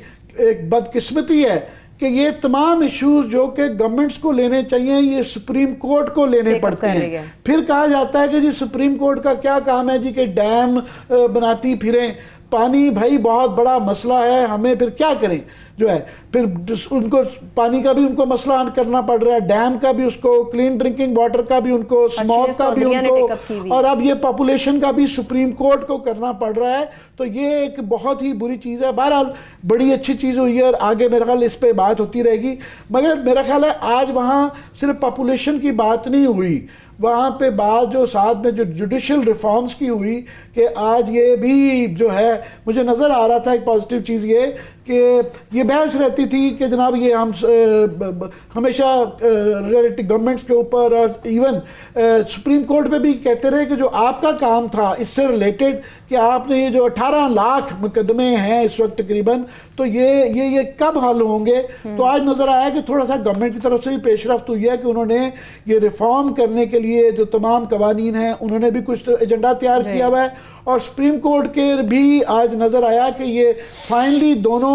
एक बदकिस्मती है कि ये तमाम इश्यूज जो कि गवर्नमेंट्स को लेने चाहिए, ये सुप्रीम कोर्ट को लेने पड़ते हैं। फिर कहा जाता है कि जी सुप्रीम कोर्ट का क्या काम है जी कि डैम बनाती फिरें। पानी भाई बहुत बड़ा मसला है, हमें फिर क्या करें जो है, फिर उनको पानी का भी उनको मसला करना पड़ रहा है, डैम का भी उसको, क्लीन ड्रिंकिंग वाटर का भी उनको, स्मॉग का भी उनको, और अब ये पॉपुलेशन का भी सुप्रीम कोर्ट को करना पड़ रहा है। तो ये एक बहुत ही बुरी चीज़ है। बहरहाल बड़ी अच्छी चीज़ हुई है और आगे मेरा ख्याल इस पर बात होती रहेगी। मगर मेरा ख्याल है आज वहाँ सिर्फ पॉपुलेशन की बात नहीं हुई, वहाँ पे बात जो साथ में जो जुडिशल रिफॉर्म्स की हुई कि आज ये भी जो है मुझे नज़र आ रहा था एक पॉजिटिव चीज़ ये कि ये बहस रहती थी कि जनाब ये हम हमेशा रिलेटिव गवर्नमेंट्स के ऊपर और इवन सुप्रीम कोर्ट में भी कहते रहे कि जो आपका काम था इससे रिलेटेड कि आपने ये जो 18 लाख मुकदमे हैं इस वक्त तकरीबन, तो ये कब हल होंगे। तो आज नज़र आया कि थोड़ा सा गवर्नमेंट की तरफ से भी पेशरफ्त हुई है कि उन्होंने ये रिफॉर्म करने के लिए जो तमाम कवानीन हैं उन्होंने भी कुछ एजेंडा तैयार किया हुआ है, और सुप्रीम कोर्ट के भी आज नज़र आया कि ये फाइनली दोनों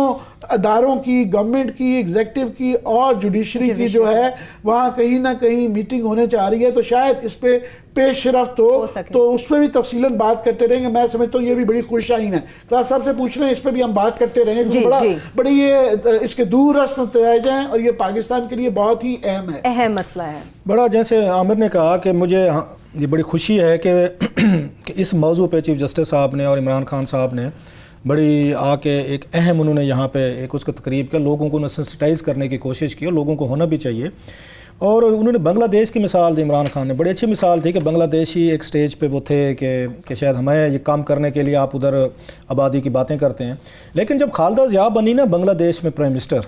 अदारों की, गवर्नमेंट की, एग्जेक्टिव की और जुडिशरी की जो है वहाँ कहीं ना कहीं मीटिंग होने जा रही है। तो शायद इस पे पेशरफ्त हो तो उस पर भी तफसीलन बात करते रहेंगे। मैं समझता हूँ ये भी बड़ी खुशाइन है। क्लास साहब से पूछ रहे हैं, इस पर भी हम बात करते रहेंगे। बड़ी ये इसके दूरस्थ नतीजे हैं और ये पाकिस्तान के लिए बहुत ही अहम मसला है। बड़ा जैसे आमिर ने कहा कि मुझे ये बड़ी खुशी है कि इस मौजू पे चीफ जस्टिस साहब ने और इमरान खान साहब ने बड़ी आके एक अहम उन्होंने यहाँ पे एक उसका तकरीब का लोगों को सेंसिटाइज़ करने की कोशिश की, और लोगों को होना भी चाहिए। और उन्होंने बांग्लादेश की मिसाल दी, इमरान खान ने बड़ी अच्छी मिसाल थी कि बांग्लादेशी एक स्टेज पे वो थे कि शायद हमें ये काम करने के लिए आप उधर आबादी की बातें करते हैं। लेकिन जब खालिदा ज़िया बनी ना बांग्लादेश में प्राइम मिनिस्टर,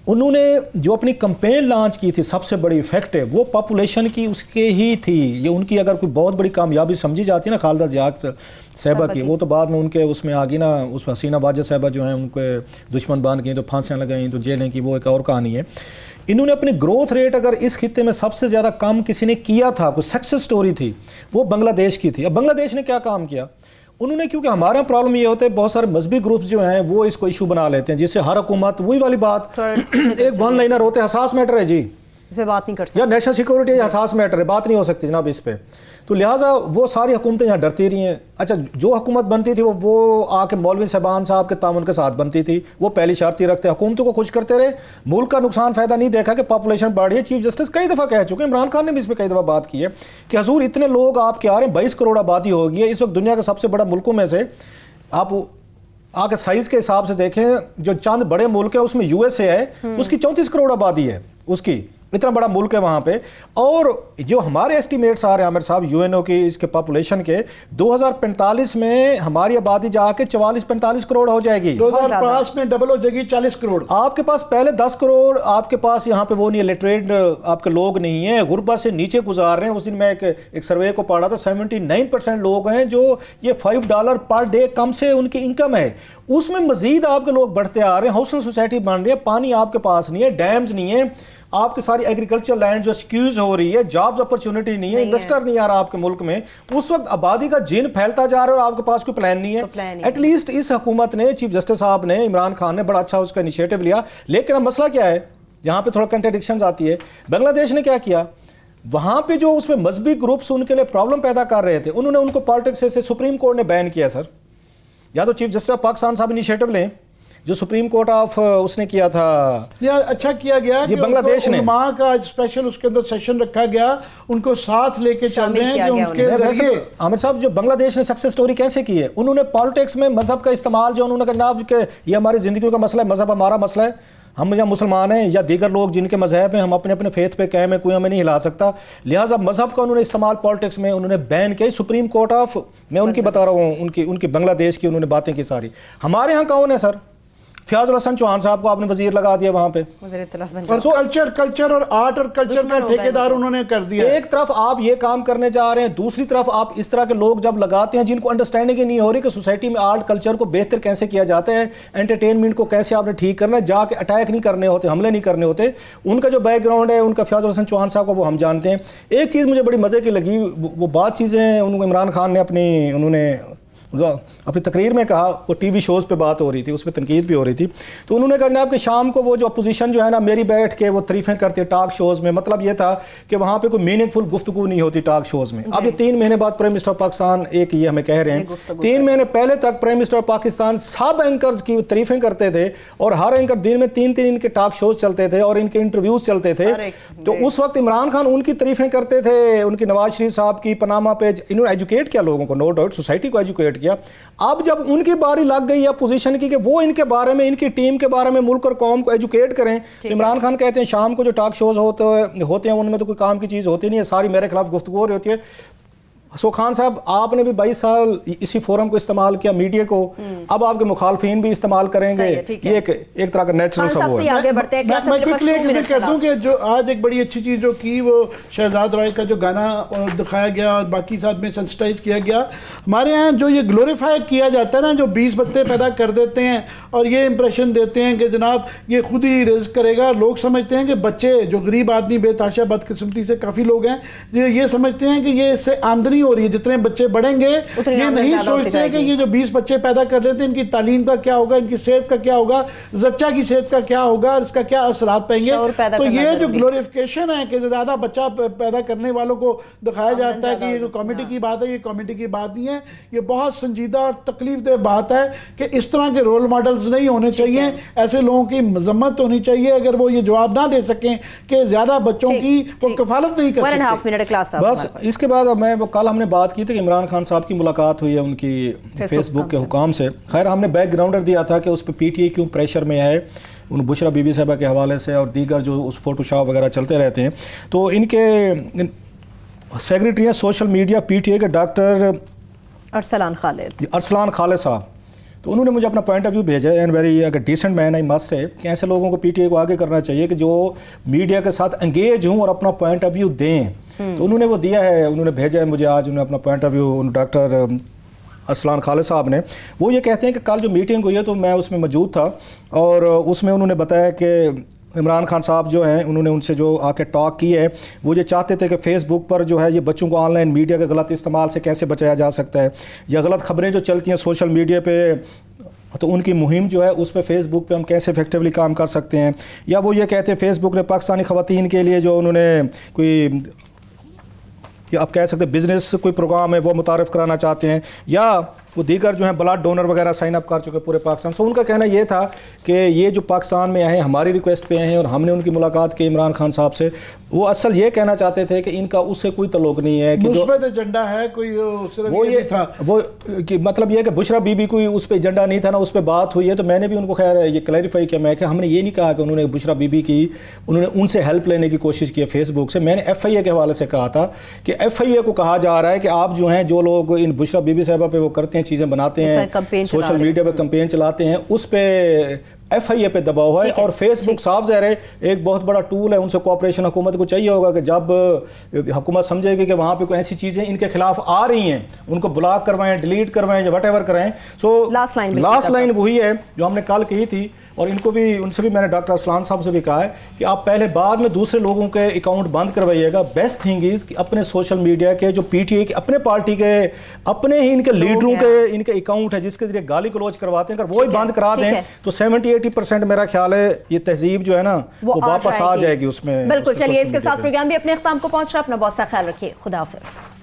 उन्होंने जो अपनी कैंपेन लॉन्च की थी सबसे बड़ी इफेक्ट है वो पॉपुलेशन की उसके ही थी। ये उनकी अगर कोई बहुत बड़ी कामयाबी समझी जाती है ना खालिदा ज़िया साहिबा की, वो तो बाद में उनके उसमें आ गई ना, उस हसीना वाजद साहिबा जो हैं उनके दुश्मन बांध गई तो फांसियाँ लगाई तो जेलें की, वो एक और कहानी है। इन्होंने अपनी ग्रोथ रेट अगर इस खित्ते में सबसे ज़्यादा कम किसी ने किया था, कोई सक्सेस स्टोरी थी, वो बांग्लादेश की थी। अब बांग्लादेश ने क्या काम किया उन्होंने, क्योंकि हमारा प्रॉब्लम ये होता है बहुत सारे मजहबी ग्रुप्स जो हैं वो इसको इशू बना लेते हैं, जिससे हर हुकूमत वही वाली बात एक वन लाइनर होते हैं, हसास मैटर है जी, इस पे बात नहीं कर सकते, या नेशनल सिक्योरिटी हसास मैटर है, बात नहीं हो सकती जनाब इस पे। तो लिहाजा वो सारी हुकूमतें यहाँ डरती रही हैं। अच्छा, जो हुकूमत बनती थी वो आके मौलवी साहबान साहब के तामुन के साथ बनती थी, वो पहली शर्त ही रखते, हुकूमतों को खुश करते रहे, मुल्क का नुकसान फ़ायदा नहीं देखा कि पॉपुलेशन बढ़ रही है। चीफ जस्टिस कई दफ़ा कह चुके हैं, इमरान खान ने भी इस पर कई दफ़ा बात की है कि हजूर इतने लोग आपके आ रहे हैं, 22 करोड़ आबादी हो गई है इस वक्त दुनिया के सबसे बड़ा मुल्कों में से। आप आके साइज़ के हिसाब से देखें, जो चंद बड़े मुल्क है उसमें यूएसए है, उसकी 34 करोड़ आबादी है, उसकी इतना बड़ा मुल्क है वहाँ पे। और जो हमारे एस्टिमेट्स आ रहे हैं आमिर साहब यूएनओ की इसके पॉपुलेशन के, 2045 में हमारी आबादी जाके 44-45 करोड़ हो जाएगी, 2050 में डबल हो जाएगी 40 करोड़। आपके पास पहले 10 करोड़ आपके पास यहाँ पे वो नहीं है, लिटरेट आपके लोग नहीं है, गुर्बत से नीचे गुजार रहे हैं। उस दिन मैं एक सर्वे को पढ़ा था, 79% लोग हैं जो ये $5 पर डे कम से उनकी इनकम है, उसमें मजीद आपके लोग बढ़ते आ रहे हैं, हाउसिंग सोसाइटी बन रही है, पानी आपके पास नहीं है, डैम्स नहीं है, आपकी सारी एग्रीकल्चर लैंड जो स्क्यूज हो रही है, जॉब्स अपॉर्चुनिटी नहीं है, इन्वेस्टर नहीं आ रहा आपके मुल्क में। उस वक्त आबादी का जिन फैलता जा रहा है और आपके पास कोई प्लान नहीं है। एटलीस्ट इस हुकूमत ने, चीफ जस्टिस साहब ने, इमरान खान ने बड़ा अच्छा उसका इनिशिएटिव लिया। लेकिन अब मसला क्या है, यहाँ पे थोड़ा कंट्राडिक्शन आती है। बांग्लादेश ने क्या किया, वहां पे जो उसमें मजहबी ग्रुप्स उनके लिए प्रॉब्लम पैदा कर रहे थे, उन्होंने उनको पॉलिटिक्स से सुप्रीम कोर्ट ने बैन किया। सर, या तो चीफ जस्टिस ऑफ पाकिस्तान साहब इनिशिएटिव लें, जो सुप्रीम कोर्ट ऑफ उसने किया था, यार अच्छा किया गया ये बांग्लादेश ने माँ का स्पेशल उसके अंदर सेशन रखा गया, उनको साथ लेके चल रहे हैं कि उनके जरिए। आमिर साहब, जो बांग्लादेश ने सक्सेस स्टोरी कैसे की है, उन्होंने पॉलिटिक्स में मजहब का इस्तेमाल, जो उन्होंने कहा जनाब कि ये हमारी जिंदगी का मसला है, मजहब हमारा मसला है, हम या मुसलमान हैं या दीगर लोग जिनके मजहब हैं, हम अपने अपने फेथ पे कायम है, कोई हमें नहीं हिला सकता। लिहाजा मजहब का उन्होंने इस्तेमाल पॉलिटिक्स में उन्होंने बैन किया। सुप्रीम कोर्ट ऑफ, मैं उनकी बता रहा हूँ, उनकी बांग्लादेश की उन्होंने बातें की सारी। हमारे यहाँ कौन है सर, फयाजुल हसन चौहान साहब को आपने वजीर लगा दिया वहां पे। और कल्चर और आर्ट और कल्चर का ठेकेदार उन्होंने कर दिया। एक तरफ आप ये काम करने जा रहे हैं, दूसरी तरफ आप इस तरह के लोग जब लगाते हैं जिनको अंडरस्टैंडिंग ही नहीं हो रही कि सोसाइटी में आर्ट कल्चर को बेहतर कैसे किया जाता है, एंटरटेनमेंट को कैसे आपने ठीक करना है, जाके अटैक नहीं करने होते, हमले नहीं करने होते। उनका जो बैकग्राउंड है उनका फयाजुल हसन चौहान साहब का वो हम जानते हैं। एक चीज़ मुझे बड़ी मज़े की लगी, वो बात चीज़ें उनको इमरान खान ने अपनी तकरीर में कहा, वो टीवी शोज़ पे बात हो रही थी, उस पर तनकीद भी हो रही थी। तो उन्होंने कहा जनाब कि शाम को वो जो अपोजिशन जो है ना मेरी बैठ के वो तारीफ़ें करती है टॉक शोज़ में, मतलब ये था कि वहाँ पे कोई मीनिंगफुल गुफ्तगू नहीं होती टॉक शोज़ में। अब ये 3 महीने बाद प्राइम मिनिस्टर पाकिस्तान एक ये हमें कह रहे हैं, 3 महीने पहले तक प्राइम मिनिस्टर पाकिस्तान सब एंकर्स की तारीफ़ें करते थे और हर एंकर दिन में 3-3 इनके टॉक शोज़ चलते थे और इनके इंटरव्यूज़ चलते थे। तो उस वक्त इमरान खान उनकी तारीफ़ें करते थे, उनकी नवाज शरीफ साहब की पनामा पे, इन्होंने एजुकेट किया लोगों को, नो डाउट सोसाइटी को एजुकेट किया। अब जब उनकी बारी लग गई है पोजीशन की कि वो इनके बारे में, इनकी टीम के बारे में, मुल्क और कौम को एजुकेट करें, इमरान खान कहते हैं शाम को जो टॉक शोज होते हैं उनमें तो कोई काम की चीज़ होती नहीं है, सारी मेरे खिलाफ गुफ्तगू हो रही होती है। सो खान साहब आपने भी 22 साल इसी फोरम को इस्तेमाल किया, मीडिया को, अब आपके मुखालफिन भी इस्तेमाल करेंगे, ये एक तरह का नेचुरल सब हो है। मैं क्विकली एक कर दूं कि जो आज एक बड़ी अच्छी चीज़ जो की वो शहजाद रॉय का जो गाना दिखाया गया और बाकी साथ में सेंसिटाइज किया गया। हमारे यहाँ जो ये ग्लोरीफाई किया जाता है ना, जो 20 बत्ते पैदा कर देते हैं और ये इंप्रेशन देते हैं कि जनाब ये खुद ही रिस्क करेगा। लोग समझते हैं कि बच्चे जो गरीब आदमी बेताशा बदकिस्मती से काफ़ी लोग हैं ये समझते हैं कि ये इससे आमदनी हो रही है, जितने बच्चे बढ़ेंगे ये नहीं सोचते कि ये जो 20 बच्चे पैदा कर लेते हैं इनकी तालीम का क्या होगा, इनकी सेहत का क्या होगा, जच्चा की सेहत का क्या होगा और इसका क्या असरात पाएंगे। तो ये जो ग्लोरिफिकेशन है कि ज़्यादा बच्चा पैदा करने वालों को दिखाया जाता है कि ये कॉमेडी की बात है, ये कॉमेडी की बात नहीं है, ये बहुत संजीदा और तकलीफ दह बात है कि इस तरह के रोल मॉडल्स नहीं होने चाहिए। ऐसे लोगों की मजम्मत होनी चाहिए अगर वो ये जवाब ना दे सकें कि ज़्यादा बच्चों की वो कफालत नहीं कर सकते। बस इसके बाद मैं वो कल हमने बात की थी कि इमरान खान साहब की मुलाकात हुई है उनकी फेसबुक के हुकाम से। खैर हमने बैकग्राउंडर दिया था कि उस पर पीटीआई क्यों प्रेशर में है, उन बुशरा बीबी साहबा के हवाले से और दीगर जो उस फोटोशॉप वगैरह चलते रहते हैं। तो इनके सेक्रेटरी हैं सोशल मीडिया पीटीआई के डॉक्टर अरसलान खालिद साहब। तो उन्होंने मुझे अपना पॉइंट ऑफ व्यू भेजा एंड वेरी अगर decent man I must say कि ऐसे लोगों को पीटीआई को आगे करना चाहिए कि जो मीडिया के साथ एंगेज हों और अपना पॉइंट ऑफ व्यू दें। तो उन्होंने वो दिया है, उन्होंने भेजा है मुझे आज, उन्होंने अपना point of view doctor Arsalan Khalid साहब ने। वो ये कहते हैं कि कल जो मीटिंग हुई है तो मैं उसमें मौजूद था और उसमें उन्होंने बताया कि इमरान खान साहब जो हैं उन्होंने उनसे जो आके टॉक की है, वो ये चाहते थे कि फ़ेसबुक पर जो है ये बच्चों को ऑनलाइन मीडिया के गलत इस्तेमाल से कैसे बचाया जा सकता है, या गलत खबरें जो चलती हैं सोशल मीडिया पे तो उनकी मुहिम जो है उस पर फेसबुक पे हम कैसे इफेक्टिवली काम कर सकते हैं। या वो ये कहते हैं फेसबुक ने पाकिस्तानी ख़वातीन के लिए जो उन्होंने कोई या आप कह सकते हैं बिज़नेस कोई प्रोग्राम है वो मुतारफ़ कराना चाहते हैं, या वो दीगर जो हैं ब्लड डोनर वगैरह साइन अप कर चुके पूरे पाकिस्तान। सो उनका कहना ये था कि ये जो पाकिस्तान में आए हैं हमारी रिक्वेस्ट पे आए हैं और हमने उनकी मुलाकात की इमरान खान साहब से। वो असल ये कहना चाहते थे कि इनका उससे कोई तल्लुक नहीं है कि मुस्बत एजेंडा है कोई, वो ये था वो कि मतलब ये कि बुशरा बीबी कोई उस पर एजेंडा नहीं था ना, उस पर बात हुई है। तो मैंने भी उनको खैर ये क्लैरिफाई किया, मैं कि हमने ये नहीं कहा कि उन्होंने बुशरा बीबी की उन्होंने उनसे हेल्प लेने की कोशिश की है फेसबुक से। मैंने FIA के हवाले से कहा था कि FIA को कहा जा रहा है कि आप जो हैं जो लोग इन बुशरा बीबी साहबा पे वो करते हैं, चीज़ें बनाते हैं, सोशल मीडिया पे कैंपेन चलाते हैं, उस पे FIA पे दबाव है। और फेसबुक साफ ज़ाहिर है एक बहुत बड़ा टूल है, उनसे कोऑपरेशन हुकूमत को चाहिए होगा कि जब हुकूमत समझेगी कि वहाँ पे कोई ऐसी चीज़ें इनके खिलाफ आ रही हैं उनको ब्लॉक करवाएं, डिलीट करवाएं या व्हाटएवर कराएं। सो लास्ट लाइन वही है जो हमने कल कही थी। और इनको भी उनसे भी मैंने डॉक्टर अरसलान साहब से भी कहा है कि आप पहले बाद में दूसरे लोगों के अकाउंट बंद करवाइएगा। बेस्ट थिंग इज़ कि अपने सोशल मीडिया के जो PTI के अपने पार्टी के अपने ही इनके लीडरों के इनके अकाउंट है जिसके जरिए गाली गलौज करवाते हैं, अगर वो ही बंद करा दें तो 70-80% मेरा ख्याल है ये तहजीब जो है ना वो वापस आ जाएगी उसमें। बिल्कुल। चलिए इसके साथ प्रोग्राम भी अपने अख्ताम को पहुंच रहा है। अपना बहुत सा ख्याल रखिए। खुदा हाफिज़।